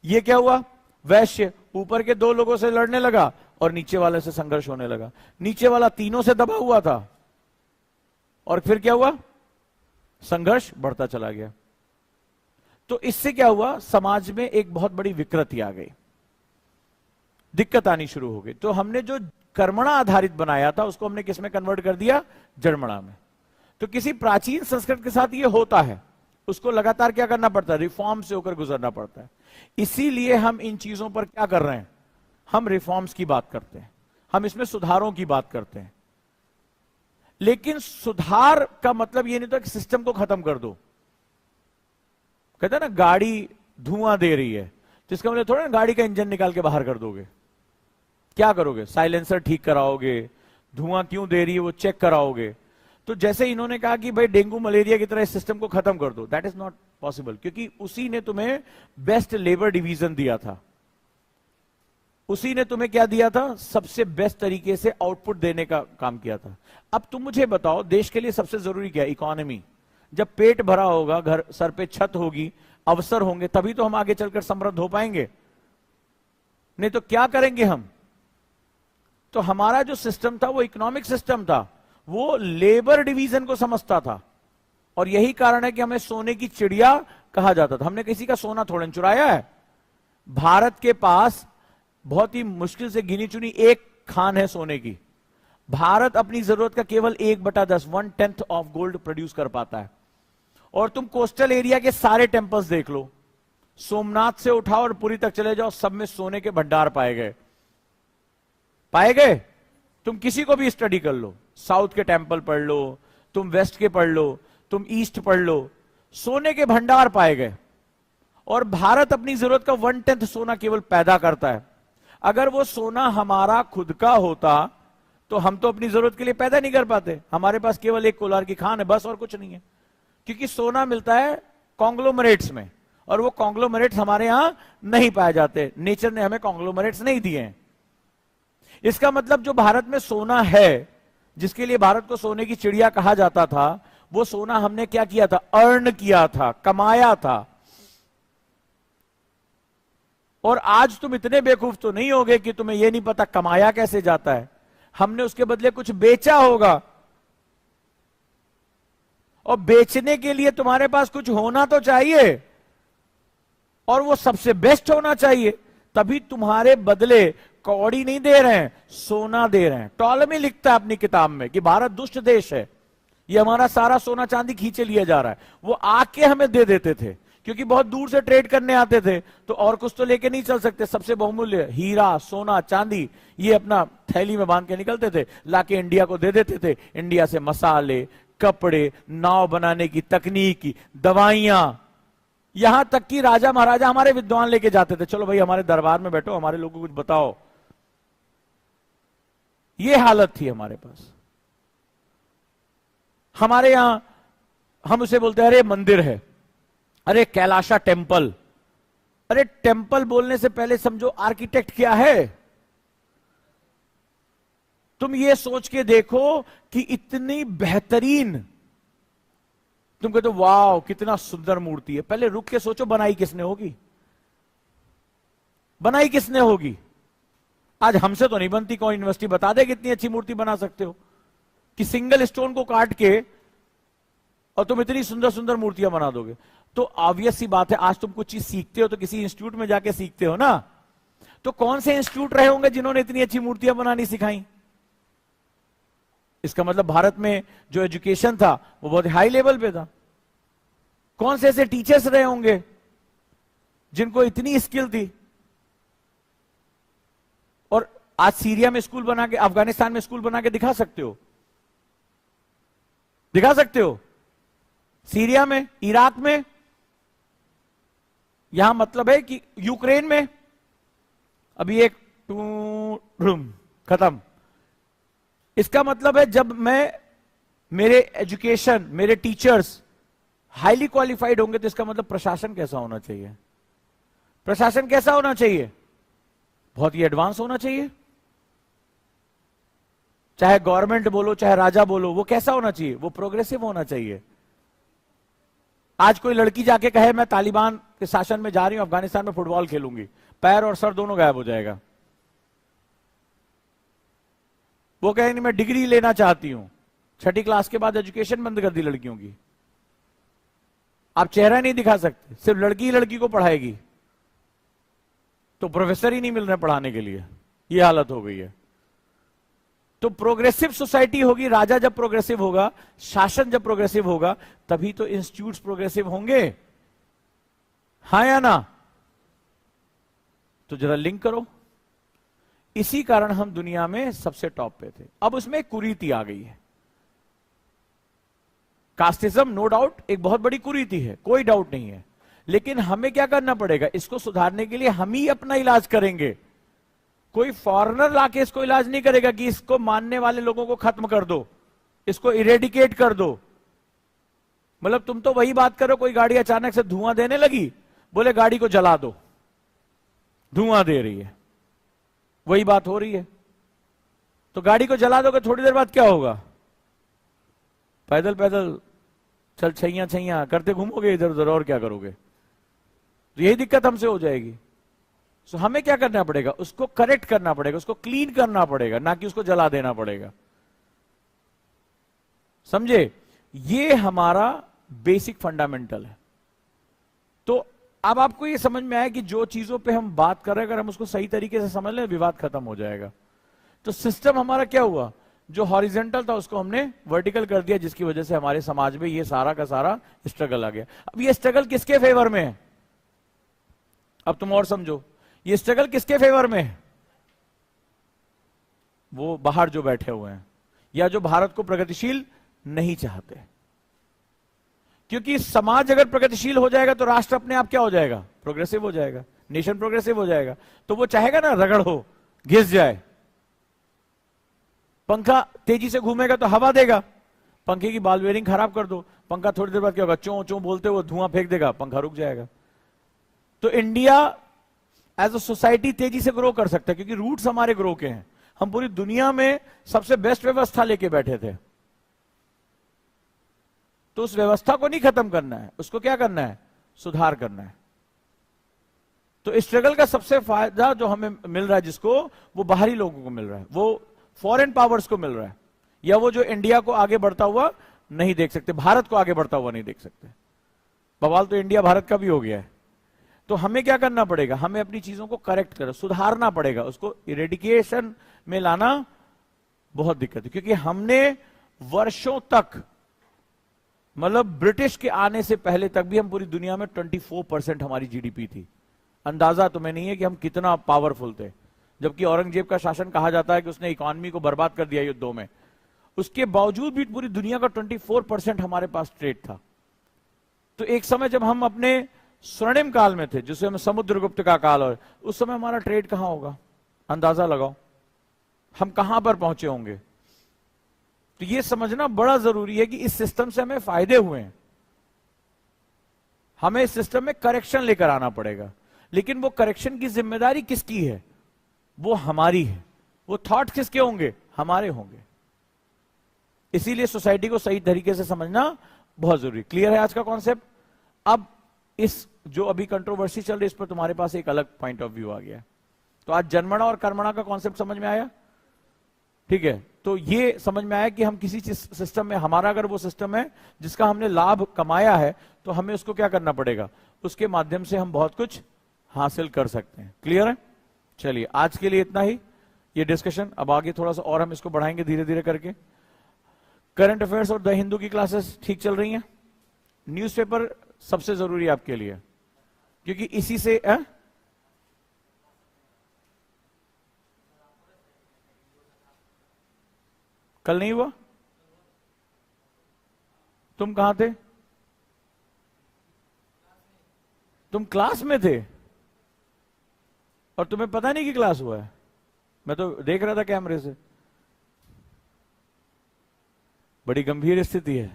ये क्या हुआ, वैश्य ऊपर के दो लोगों से लड़ने लगा और नीचे वाले से संघर्ष होने लगा। नीचे वाला तीनों से दबा हुआ था, और फिर क्या हुआ, संघर्ष बढ़ता चला गया। तो इससे क्या हुआ, समाज में एक बहुत बड़ी विकृति आ गई, दिक्कत आनी शुरू हो गई। तो हमने जो कर्मणा आधारित बनाया था उसको हमने किस में कन्वर्ट कर दिया, जन्मणा में। तो किसी प्राचीन संस्कृत के साथ ये होता है, उसको लगातार क्या करना पड़ता है, रिफॉर्म से होकर गुजरना पड़ता है। इसीलिए हम इन चीजों पर क्या कर रहे हैं, हम रिफॉर्म्स की बात करते हैं, हम इसमें सुधारों की बात करते हैं। लेकिन सुधार का मतलब ये नहीं होता कि सिस्टम को खत्म कर दो। कहते हैं ना, गाड़ी धुआं दे रही है, तो इसका मतलब थोड़ा ना गाड़ी का इंजन निकाल के बाहर कर दोगे। क्या करोगे, साइलेंसर ठीक कराओगे, धुआं क्यों दे रही है वो चेक कराओगे। तो जैसे इन्होंने कहा कि भाई डेंगू मलेरिया की तरह इस सिस्टम को खत्म कर दो, दैट इज नॉट पॉसिबल, क्योंकि उसी ने तुम्हें बेस्ट लेबर डिवीजन दिया था, उसी ने तुम्हें क्या दिया था, सबसे बेस्ट तरीके से आउटपुट देने का काम किया था। अब तुम मुझे बताओ, देश के लिए सबसे जरूरी क्या है, इकोनॉमी। जब पेट भरा होगा, घर सर पे छत होगी, अवसर होंगे, तभी तो हम आगे चलकर समृद्ध हो पाएंगे, नहीं तो क्या करेंगे हम। तो हमारा जो सिस्टम था वो इकोनॉमिक सिस्टम था, वो लेबर डिवीजन को समझता था। और यही कारण है कि हमें सोने की चिड़िया कहा जाता था। हमने किसी का सोना थोड़ा चुराया है। भारत के पास बहुत ही मुश्किल से गिनी चुनी एक खान है सोने की। भारत अपनी जरूरत का केवल 1/10 1/10 ऑफ गोल्ड प्रोड्यूस कर पाता है। और तुम कोस्टल एरिया के सारे टेम्पल्स देख लो, सोमनाथ से उठाओ और पुरी तक चले जाओ, सब में सोने के भंडार पाए गए। पाए गए। तुम किसी को भी स्टडी कर लो, साउथ के टेम्पल पढ़ लो, तुम वेस्ट के पढ़ लो, तुम ईस्ट पढ़ लो, सोने के भंडार पाए गए। और भारत अपनी जरूरत का 1/10 सोना केवल पैदा करता है। अगर वो सोना हमारा खुद का होता तो हम तो अपनी जरूरत के लिए पैदा नहीं कर पाते। हमारे पास केवल एक कोलार की खान है बस, और कुछ नहीं है। क्योंकि सोना मिलता है कॉन्ग्लोमरेट्स में, और वो कॉन्ग्लोमरेट्स हमारे यहां नहीं पाए जाते। नेचर ने हमें कॉन्ग्लोमरेट्स नहीं दिए हैं। इसका मतलब जो भारत में सोना है, जिसके लिए भारत को सोने की चिड़िया कहा जाता था, वो सोना हमने क्या किया था? अर्न किया था, कमाया था। और आज तुम इतने बेवकूफ तो नहीं होगे कि तुम्हें यह नहीं पता कमाया कैसे जाता है। हमने उसके बदले कुछ बेचा होगा, और बेचने के लिए तुम्हारे पास कुछ होना तो चाहिए, और वो सबसे बेस्ट होना चाहिए। तभी तुम्हारे बदले कौड़ी नहीं दे रहे हैं, सोना दे रहे हैं। टॉलमी लिखता है अपनी किताब में कि भारत दुष्ट देश है, ये हमारा सारा सोना चांदी खींचे लिया जा रहा है। वो आके हमें दे देते थे, क्योंकि बहुत दूर से ट्रेड करने आते थे, तो और कुछ तो लेके नहीं चल सकते। सबसे बहुमूल्य हीरा, सोना, चांदी, ये अपना थैली में बांध के निकलते थे, लाके इंडिया को दे देते थे। इंडिया से मसाले, कपड़े, नाव बनाने की तकनीक, दवाइयां, यहां तक कि राजा महाराजा हमारे विद्वान लेके जाते थे। चलो भाई हमारे दरबार में बैठो, हमारे लोगों को कुछ बताओ। ये हालत थी हमारे पास। हमारे यहां हम उसे बोलते हैं अरे मंदिर है, अरे कैलाशा टेम्पल। अरे टेम्पल बोलने से पहले समझो आर्किटेक्ट क्या है। तुम ये सोच के देखो कि इतनी बेहतरीन, तुम कहते हो वाह कितना सुंदर मूर्ति है, पहले रुक के सोचो बनाई किसने होगी? बनाई किसने होगी? आज हमसे तो नहीं बनती। कौन यूनिवर्सिटी बता दे कितनी अच्छी मूर्ति बना सकते हो, कि सिंगल स्टोन को काट के और तुम इतनी सुंदर सुंदर मूर्तियां बना दोगे। तो ऑब्वियस सी बात है, आज तुम कुछ चीज सीखते हो तो किसी इंस्टीट्यूट में जाके सीखते हो ना। तो कौन से इंस्टीट्यूट रहे होंगे जिन्होंने इतनी अच्छी मूर्तियां बनानी सिखाई? इसका मतलब भारत में जो एजुकेशन था वो बहुत हाई लेवल पे था। कौन से ऐसे टीचर्स रहे होंगे जिनको इतनी स्किल थी? और आज सीरिया में स्कूल बना के, अफगानिस्तान में स्कूल बना के दिखा सकते हो? दिखा सकते हो? सीरिया में, इराक में, यहां मतलब है कि यूक्रेन में अभी एक रूम खत्म। इसका मतलब है जब मेरे एजुकेशन, मेरे टीचर्स हाईली क्वालिफाइड होंगे, तो इसका मतलब प्रशासन कैसा होना चाहिए? प्रशासन कैसा होना चाहिए? बहुत ही एडवांस होना चाहिए। चाहे गवर्नमेंट बोलो, चाहे राजा बोलो, वो कैसा होना चाहिए? वो प्रोग्रेसिव होना चाहिए। आज कोई लड़की जाके कहे मैं तालिबान के शासन में जा रही हूं, अफगानिस्तान में फुटबॉल खेलूंगी, पैर और सर दोनों गायब हो जाएगा। वो कहेंगे मैं डिग्री लेना चाहती हूं। 6ठी क्लास के बाद एजुकेशन बंद कर दी लड़कियों की। आप चेहरा नहीं दिखा सकते, सिर्फ लड़की ही लड़की को पढ़ाएगी, तो प्रोफेसर ही नहीं मिल रहे पढ़ाने के लिए। ये हालत हो गई है। तो प्रोग्रेसिव सोसाइटी होगी, राजा जब प्रोग्रेसिव होगा, शासन जब प्रोग्रेसिव होगा, तभी तो इंस्टीट्यूट्स प्रोग्रेसिव होंगे। हाँ या ना? तो जरा लिंक करो। इसी कारण हम दुनिया में सबसे टॉप पे थे। अब उसमें एक कुरीति आ गई है। कास्टिज्म नो डाउट एक बहुत बड़ी कुरीति है, कोई डाउट नहीं है। लेकिन हमें क्या करना पड़ेगा? इसको सुधारने के लिए हम ही अपना इलाज करेंगे। कोई फॉरेनर लाके इसको इलाज नहीं करेगा कि इसको मानने वाले लोगों को खत्म कर दो, इसको इरेडिकेट कर दो। मतलब तुम तो वही बात करो, कोई गाड़ी अचानक से धुआं देने लगी, बोले गाड़ी को जला दो, धुआं दे रही है। वही बात हो रही है। तो गाड़ी को जला दोगे, थोड़ी देर बाद क्या होगा? पैदल पैदल चल छैया छैया करते घूमोगे इधर उधर, और क्या करोगे? तो यही दिक्कत हमसे हो जाएगी। सो हमें क्या करना पड़ेगा? उसको करेक्ट करना पड़ेगा, उसको क्लीन करना पड़ेगा, ना कि उसको जला देना पड़ेगा। समझे? ये हमारा बेसिक फंडामेंटल है। तो अब आपको ये समझ में आया कि जो चीजों पे हम बात कर रहे हैं, अगर हम उसको सही तरीके से समझ लें, विवाद खत्म हो जाएगा। तो सिस्टम हमारा क्या हुआ, जो हॉरिजेंटल था उसको हमने वर्टिकल कर दिया, जिसकी वजह से हमारे समाज में ये सारा का सारा स्ट्रगल आ गया। अब ये स्ट्रगल किसके फेवर में है, अब तुम और समझो, ये स्ट्रगल किसके फेवर में है? वो बाहर जो बैठे हुए हैं, या जो भारत को प्रगतिशील नहीं चाहते। क्योंकि समाज अगर प्रगतिशील हो जाएगा तो राष्ट्र अपने आप क्या हो जाएगा, प्रोग्रेसिव हो जाएगा, नेशन प्रोग्रेसिव हो जाएगा। तो वो चाहेगा ना रगड़ हो, घिस जाए। पंखा तेजी से घूमेगा तो हवा देगा, पंखे की बॉल बेयरिंग खराब कर दो, पंखा थोड़ी देर बाद क्या होगा, चों चों बोलते हुए धुआं फेंक देगा, पंखा रुक जाएगा। तो इंडिया एज अ सोसाइटी तेजी से ग्रो कर सकता है, क्योंकि रूट्स हमारे ग्रो के हैं। हम पूरी दुनिया में सबसे बेस्ट व्यवस्था लेके बैठे थे। तो उस व्यवस्था को नहीं खत्म करना है, उसको क्या करना है, सुधार करना है। तो स्ट्रगल का सबसे फायदा जो हमें मिल रहा है, जिसको, वो बाहरी लोगों को मिल रहा है, वो फॉरेन पावर्स को मिल रहा है, या वो जो इंडिया को आगे बढ़ता हुआ नहीं देख सकते, भारत को आगे बढ़ता हुआ नहीं देख सकते। बवाल तो इंडिया भारत का भी हो गया है। तो हमें क्या करना पड़ेगा, हमें अपनी चीजों को करेक्ट कर, सुधारना पड़ेगा, उसको इरेडिकेशन में लाना बहुत दिक्कत है। क्योंकि हमने वर्षों तक, मतलब ब्रिटिश के आने से पहले तक भी, हम पूरी दुनिया में 24% हमारी जीडीपी थी। अंदाजा तुम्हें नहीं है कि हम कितना पावरफुल थे। जबकि औरंगजेब का शासन कहा जाता है कि उसने इकोनॉमी को बर्बाद कर दिया युद्धों में, उसके बावजूद भी पूरी दुनिया का 24% हमारे पास ट्रेड था। तो एक समय जब हम अपने स्वर्णिम काल में थे, जिसे हम समुद्रगुप्त का काल, और उस समय हमारा ट्रेड कहां होगा, अंदाजा लगाओ, हम कहां पर पहुंचे होंगे। तो यह समझना बड़ा जरूरी है कि इस सिस्टम से हमें फायदे हुए हैं, हमें इस सिस्टम में करेक्शन लेकर आना पड़ेगा। लेकिन वो करेक्शन की जिम्मेदारी किसकी है, वो हमारी है। वो थॉट किसके होंगे, हमारे होंगे। इसीलिए सोसाइटी को सही तरीके से समझना बहुत जरूरी। क्लियर है आज का कॉन्सेप्ट? अब इस जो अभी कंट्रोवर्सी चल रही है, इस पर तुम्हारे पास एक अलग पॉइंट ऑफ व्यू आ गया। तो आज जन्मना और कर्मणा का कॉन्सेप्ट समझ में आया, ठीक है? तो ये समझ में आया कि हम किसी सिस्टम में, हमारा अगर वो सिस्टम है जिसका हमने लाभ कमाया है, तो हमें उसको क्या करना पड़ेगा, उसके माध्यम से हम बहुत कुछ हासिल कर सकते हैं। क्लियर है? चलिए, आज के लिए इतना ही ये डिस्कशन। अब आगे थोड़ा सा और हम इसको बढ़ाएंगे धीरे धीरे करके। करंट अफेयर्स और द हिंदू की क्लासेस ठीक चल रही हैं। न्यूज़पेपर सबसे जरूरी है आपके लिए, क्योंकि इसी से कल नहीं हुआ? तुम कहां थे? तुम क्लास में थे और तुम्हें पता नहीं कि क्लास हुआ है? मैं तो देख रहा था कैमरे से। बड़ी गंभीर स्थिति है।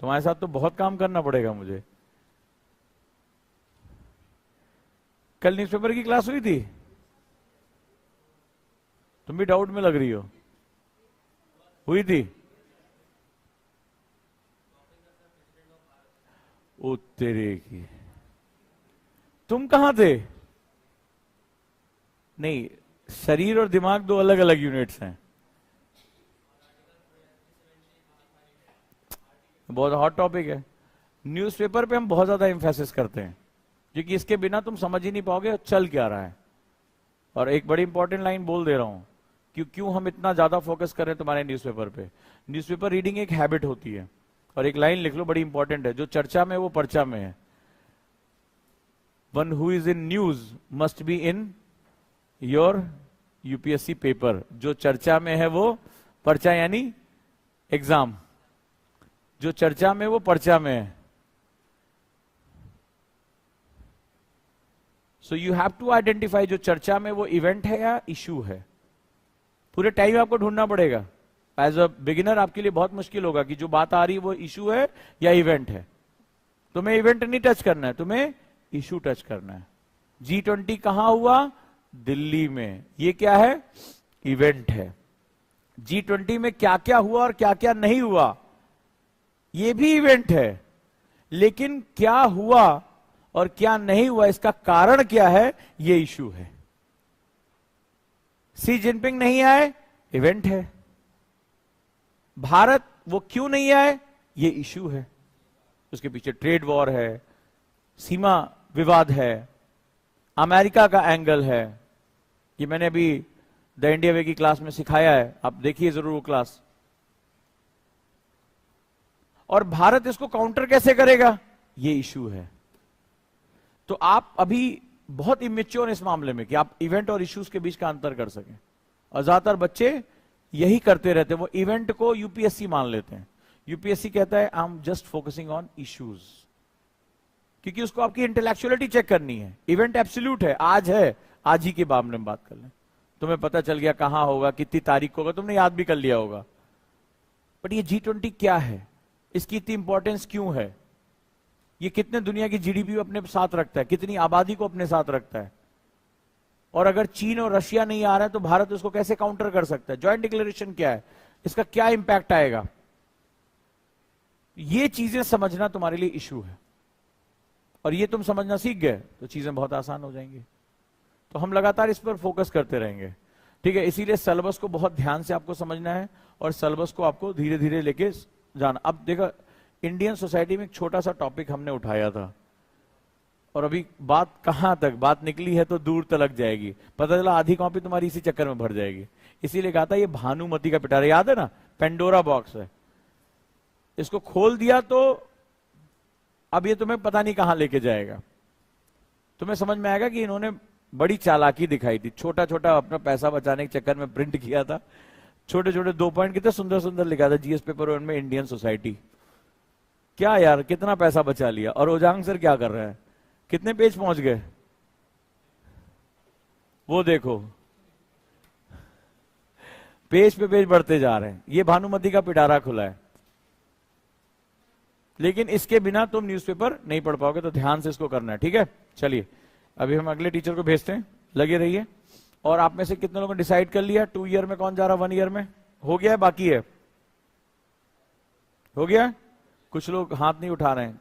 तुम्हारे साथ तो बहुत काम करना पड़ेगा मुझे। कल न्यूज़पेपर की क्लास हुई थी? तुम भी डाउट में लग रही हो। हुई थी? ओ तेरे की, तुम कहां थे? नहीं, शरीर और दिमाग दो अलग अलग यूनिट्स हैं। बहुत हॉट टॉपिक है। न्यूज़पेपर पे हम बहुत ज्यादा एम्फेसिस करते हैं, क्योंकि इसके बिना तुम समझ ही नहीं पाओगे चल क्या रहा है। और एक बड़ी इंपॉर्टेंट लाइन बोल दे रहा हूं कि क्यों हम इतना ज्यादा फोकस कर रहे हैं तुम्हारे न्यूज़पेपर पे। न्यूज़पेपर रीडिंग एक हैबिट होती है। और एक लाइन लिख लो, बड़ी इंपॉर्टेंट है, जो चर्चा में वो पर्चा में है। One who is in news must be in your UPSC paper. जो चर्चा में है वो पर्चा, यानी एग्जाम। जो चर्चा में वो पर्चा में है। So you have to identify जो चर्चा में वो इवेंट है या इशू है। पूरे टाइम आपको ढूंढना पड़ेगा। एज अ बिगिनर आपके लिए बहुत मुश्किल होगा कि जो बात आ रही है वो इशू है या इवेंट है। तुम्हें इवेंट नहीं टच करना है, तुम्हें इशू टच करना है। G20 कहां हुआ? दिल्ली में। ये क्या है? इवेंट है। G20 में क्या क्या हुआ और क्या क्या नहीं हुआ, ये भी इवेंट है। लेकिन क्या हुआ और क्या नहीं हुआ, इसका कारण क्या है, ये इशू है। सी जिनपिंग नहीं आए, इवेंट है। भारत वो क्यों नहीं आए, ये इशू है। उसके पीछे ट्रेड वॉर है, सीमा विवाद है, अमेरिका का एंगल है। ये मैंने अभी द इंडिया वे की क्लास में सिखाया है, आप देखिए जरूर वो क्लास। और भारत इसको काउंटर कैसे करेगा, ये इशू है। तो आप अभी बहुत इमेच्योर इस मामले में कि आप इवेंट और इश्यूज के बीच का अंतर कर सकें, और ज्यादातर बच्चे यही करते रहते हैं, वो इवेंट को यूपीएससी मान लेते हैं। यूपीएससी कहता है I am just focusing on issues, क्योंकि उसको आपकी इंटेलेक्चुअलिटी चेक करनी है। इवेंट एब्सोल्यूट है, आज है, आज ही के मामले में बात कर लें, तुम्हें पता चल गया कहां होगा, कितनी तारीख को होगा, तुमने याद भी कर लिया होगा। बट ये G20 क्या है, इसकी इतनी इंपॉर्टेंस क्यों है, ये कितने दुनिया की जीडीपी अपने साथ रखता है, कितनी आबादी को अपने साथ रखता है, और अगर चीन और रशिया नहीं आ रहा है तो भारत उसको कैसे काउंटर कर सकता है, ज्वाइंट डिक्लेरेशन क्या है, इसका क्या इंपैक्ट आएगा, ये चीजें समझना तुम्हारे लिए इशू है। और ये तुम समझना सीख गए तो चीजें बहुत आसान हो जाएंगी। तो हम लगातार इस पर फोकस करते रहेंगे, ठीक है। इसीलिए सिलेबस को बहुत ध्यान से आपको समझना है, और सिलेबस को आपको धीरे धीरे लेके जाना। अब देखो, इंडियन सोसाइटी में एक छोटा सा टॉपिक हमने उठाया था, और अभी बात कहां तक बात निकली है तो दूर तक जाएगी, पता चला आधी कॉपी तुम्हारी इसी चक्कर में भर जाएगी। इसीलिए कहा था ये भानुमति का पिटारा, याद है ना, पेंडोरा बॉक्स है, इसको खोल दिया तो अब ये तुम्हें पता नहीं कहां लेके जाएगा। तुम्हें समझ में आएगा कि इन्होंने बड़ी चालाकी दिखाई थी, छोटा छोटा अपना पैसा बचाने के चक्कर में प्रिंट किया था, छोटे छोटे 2 पॉइंट कितने सुंदर सुंदर लिखा था जीएस पेपर 1 में, इंडियन सोसाइटी। क्या यार, कितना पैसा बचा लिया। और ओजांग सर क्या कर रहे हैं, कितने पेज पहुंच गए, वो देखो, पेज पे पेज बढ़ते जा रहे हैं। ये भानुमति का पिटारा खुला है, लेकिन इसके बिना तुम न्यूज़पेपर नहीं पढ़ पाओगे, तो ध्यान से इसको करना है, ठीक है। चलिए अभी हम अगले टीचर को भेजते हैं, लगे रहिए। और आप में से कितने लोगों ने डिसाइड कर लिया 2 ईयर में कौन जा रहा, 1 ईयर में हो गया है, बाकी है, हो गया? कुछ लोग हाथ नहीं उठा रहे हैं,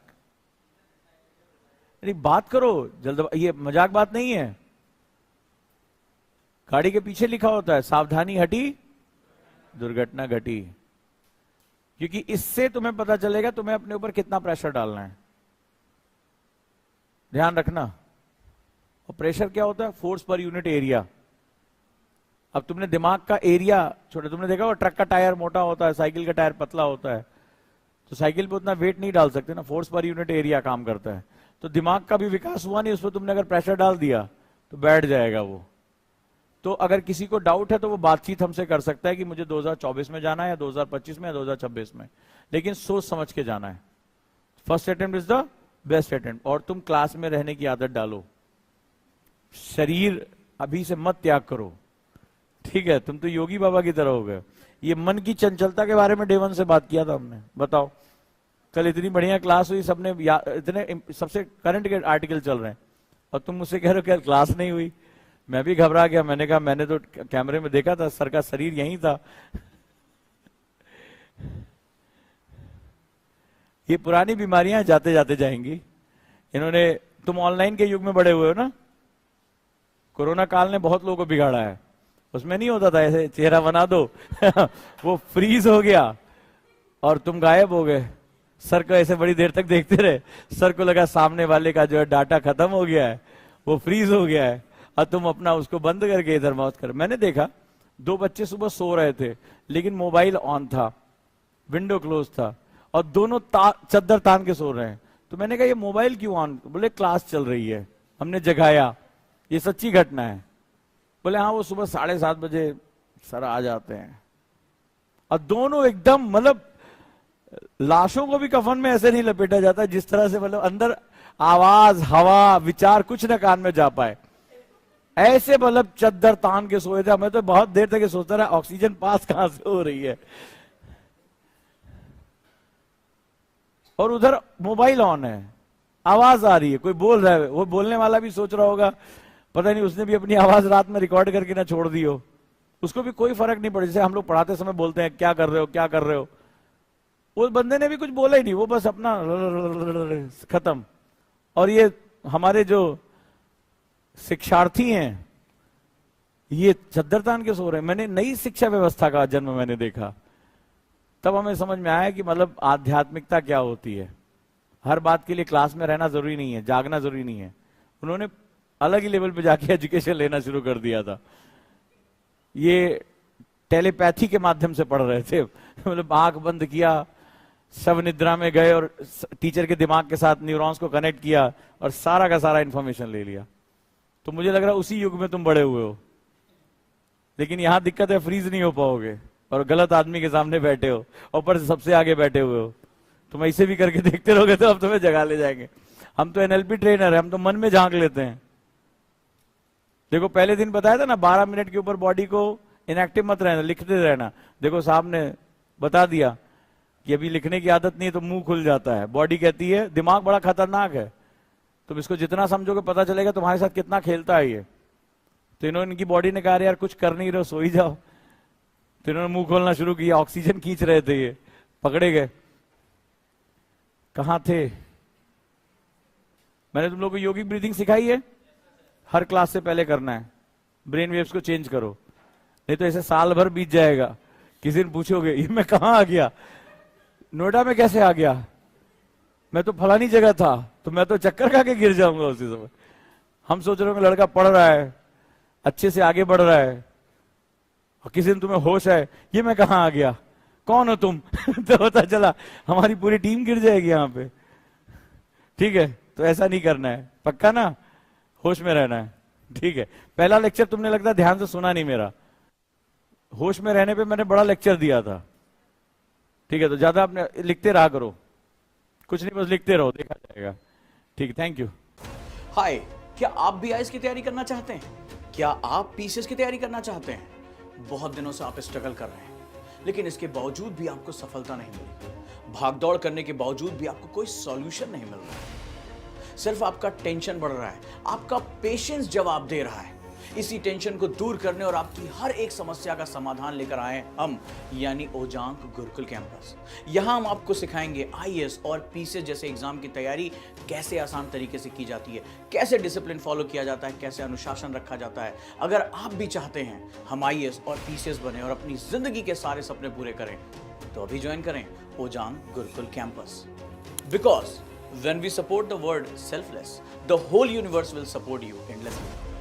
अरे बात करो जल्द, ये मजाक बात नहीं है। गाड़ी के पीछे लिखा होता है सावधानी हटी दुर्घटना घटी, क्योंकि इससे तुम्हें पता चलेगा तुम्हें अपने ऊपर कितना प्रेशर डालना है, ध्यान रखना। और प्रेशर क्या होता है, फोर्स पर यूनिट एरिया। अब तुमने दिमाग का एरिया छोटा, तुमने देखा होगा ट्रक का टायर मोटा होता है, साइकिल का टायर पतला होता है, तो साइकिल पे उतना वेट नहीं डाल सकते ना, फोर्स पर यूनिट एरिया काम करता है। तो दिमाग का भी विकास हुआ नहीं, उस पर तुमने अगर प्रेशर डाल दिया तो बैठ जाएगा वो। तो अगर किसी को डाउट है तो वो बातचीत हमसे कर सकता है कि मुझे 2024 में जाना है या 2025 में या 2026 में, लेकिन सोच समझ के जाना है। First attempt is the best attempt. और तुम क्लास में रहने की आदत डालो, शरीर अभी से मत त्याग करो, ठीक है। तुम तो योगी बाबा की तरह हो गए। ये मन की चंचलता के बारे में डे 1 से बात किया था हमने, बताओ कल इतनी बढ़िया क्लास हुई, सबने इतने सबसे करंट के आर्टिकल चल रहे हैं, और तुम मुझसे कह रहे हो क्या क्लास नहीं हुई। मैं भी घबरा गया, मैंने कहा मैंने तो कैमरे में देखा था, सर का शरीर यहीं था। ये पुरानी बीमारियां जाते जाते जाएंगी। इन्होंने, तुम ऑनलाइन के युग में बड़े हुए हो ना, कोरोना काल ने बहुत लोगों को बिगाड़ा है। उसमें नहीं होता था ऐसे चेहरा बना दो वो फ्रीज हो गया और तुम गायब हो गए। सर को ऐसे बड़ी देर तक देखते रहे, सर को लगा सामने वाले का जो है डाटा खत्म हो गया है, वो फ्रीज हो गया है, और तुम अपना उसको बंद करके इधर माउथ कर। मैंने देखा 2 बच्चे सुबह सो रहे थे, लेकिन मोबाइल ऑन था, विंडो क्लोज था, और दोनों चद्दर तान के सो रहे हैं। तो मैंने कहा ये मोबाइल क्यों ऑन, बोले क्लास चल रही है, हमने जगाया, ये सच्ची घटना है। बोले हाँ, वो सुबह 7:30 बजे सर आ जाते हैं, और दोनों एकदम, मतलब लाशों को भी कफन में ऐसे नहीं लपेटा जाता जिस तरह से, मतलब अंदर आवाज, हवा, विचार कुछ न कान में जा पाए, ऐसे मतलब चद्दर तान के सोए थे। मैं तो बहुत देर तक सोचता रहा ऑक्सीजन पास कहां से हो रही है, और उधर मोबाइल ऑन है, आवाज आ रही है, कोई बोल रहा है, वो बोलने वाला भी सोच रहा होगा पता नहीं उसने भी अपनी आवाज रात में रिकॉर्ड करके ना छोड़ दी हो, उसको भी कोई फर्क नहीं पड़ा। जैसे हम लोग पढ़ाते समय बोलते हैं क्या कर रहे हो क्या कर रहे हो, उस बंदे ने भी कुछ बोला ही नहीं, वो बस अपना खत्म। और ये हमारे जो शिक्षार्थी हैं ये चद्दर तान के सो रहे हैं। मैंने नई शिक्षा व्यवस्था का जन्म मैंने देखा, तब हमें समझ में आया कि मतलब आध्यात्मिकता क्या होती है। हर बात के लिए क्लास में रहना जरूरी नहीं है, जागना जरूरी नहीं है। उन्होंने अलग ही लेवल पे जाके एजुकेशन लेना शुरू कर दिया था। ये टेलीपैथी के माध्यम से पढ़ रहे थे, मतलब आंख बंद किया, सब निद्रा में गए और टीचर के दिमाग के साथ न्यूरॉन्स को कनेक्ट किया और सारा का सारा इंफॉर्मेशन ले लिया। तो मुझे लग रहा है उसी युग में तुम बड़े हुए हो, लेकिन यहां दिक्कत है, फ्रीज नहीं हो पाओगे और गलत आदमी के सामने बैठे हो, ऊपर से सबसे आगे बैठे हुए हो। तुम ऐसे भी करके देखते रहोगे तो अब तुम्हें जगा ले जाएंगे। हम तो एनएलपी ट्रेनर है, हम तो मन में झांक लेते हैं। देखो पहले दिन बताया था ना, 12 मिनट के ऊपर बॉडी को इनएक्टिव मत रहना, लिखते रहना। देखो साहब ने बता दिया कि अभी लिखने की आदत नहीं है तो मुंह खुल जाता है। बॉडी कहती है दिमाग बड़ा खतरनाक है, तुम इसको जितना समझोगे पता चलेगा तुम्हारे साथ कितना खेलता है ये। तो इन्होंने, इनकी बॉडी ने कहा यार कुछ कर नहीं रहे, सो ही जाओ। तो इन्होंने मुंह खोलना शुरू किया, ऑक्सीजन खींच रहे थे, ये पकड़े गए। कहां थे? मैंने तुम लोग को योगिक ब्रीथिंग सिखाई है, हर क्लास से पहले करना है। ब्रेन वेव्स को चेंज करो, नहीं तो ऐसे साल भर बीत जाएगा। किसी दिन पूछोगे ये मैं कहां आ गया, नोएडा में कैसे आ गया, मैं तो फलानी जगह था, तो मैं तो चक्कर खा के गिर जाऊंगा उसी समय। हम सोच रहे होंगे लड़का पढ़ रहा है, अच्छे से आगे बढ़ रहा है, और किसी दिन तुम्हें होश है ये मैं कहां आ गया, कौन हो तुम? तो पता चला हमारी पूरी टीम गिर जाएगी यहां पे। ठीक है, तो ऐसा नहीं करना है, पक्का ना, होश में रहना है। ठीक है, पहला लेक्चर तुमने लगता है ध्यान से सुना नहीं मेरा। होश में रहने पे मैंने बड़ा लेक्चर दिया था। ठीक है, तो ज्यादा अपने लिखते रहा करो, कुछ नहीं बस लिखते रहो, देखा जाएगा। ठीक, थैंक यू। हाय, क्या आप भी आईएएस की तैयारी करना चाहते हैं? क्या आप पीसीएस की तैयारी करना चाहते हैं? बहुत दिनों से आप स्ट्रगल कर रहे हैं, लेकिन इसके बावजूद भी आपको सफलता नहीं मिली। भागदौड़ करने के बावजूद भी आपको कोई सॉल्यूशन नहीं मिल रहा है। सिर्फ आपका टेंशन बढ़ रहा है, आपका पेशेंस जवाब दे रहा है। इसी टेंशन को दूर करने और आपकी हर एक समस्या का समाधान लेकर आए हम, यानी ओजांग गुरुकुल कैंपस। यहां हम आपको सिखाएंगे आईएएस और पीसीएस जैसे एग्जाम की तैयारी कैसे आसान तरीके से की जाती है, कैसे डिसिप्लिन फॉलो किया जाता है, कैसे अनुशासन रखा जाता है। अगर आप भी चाहते हैं हम आईएएस और पीसीएस बने और अपनी जिंदगी के सारे सपने पूरे करें, तो अभी ज्वाइन करें Ojang gurukul campus. Because when we support the word selfless, the whole universe will support you endlessly.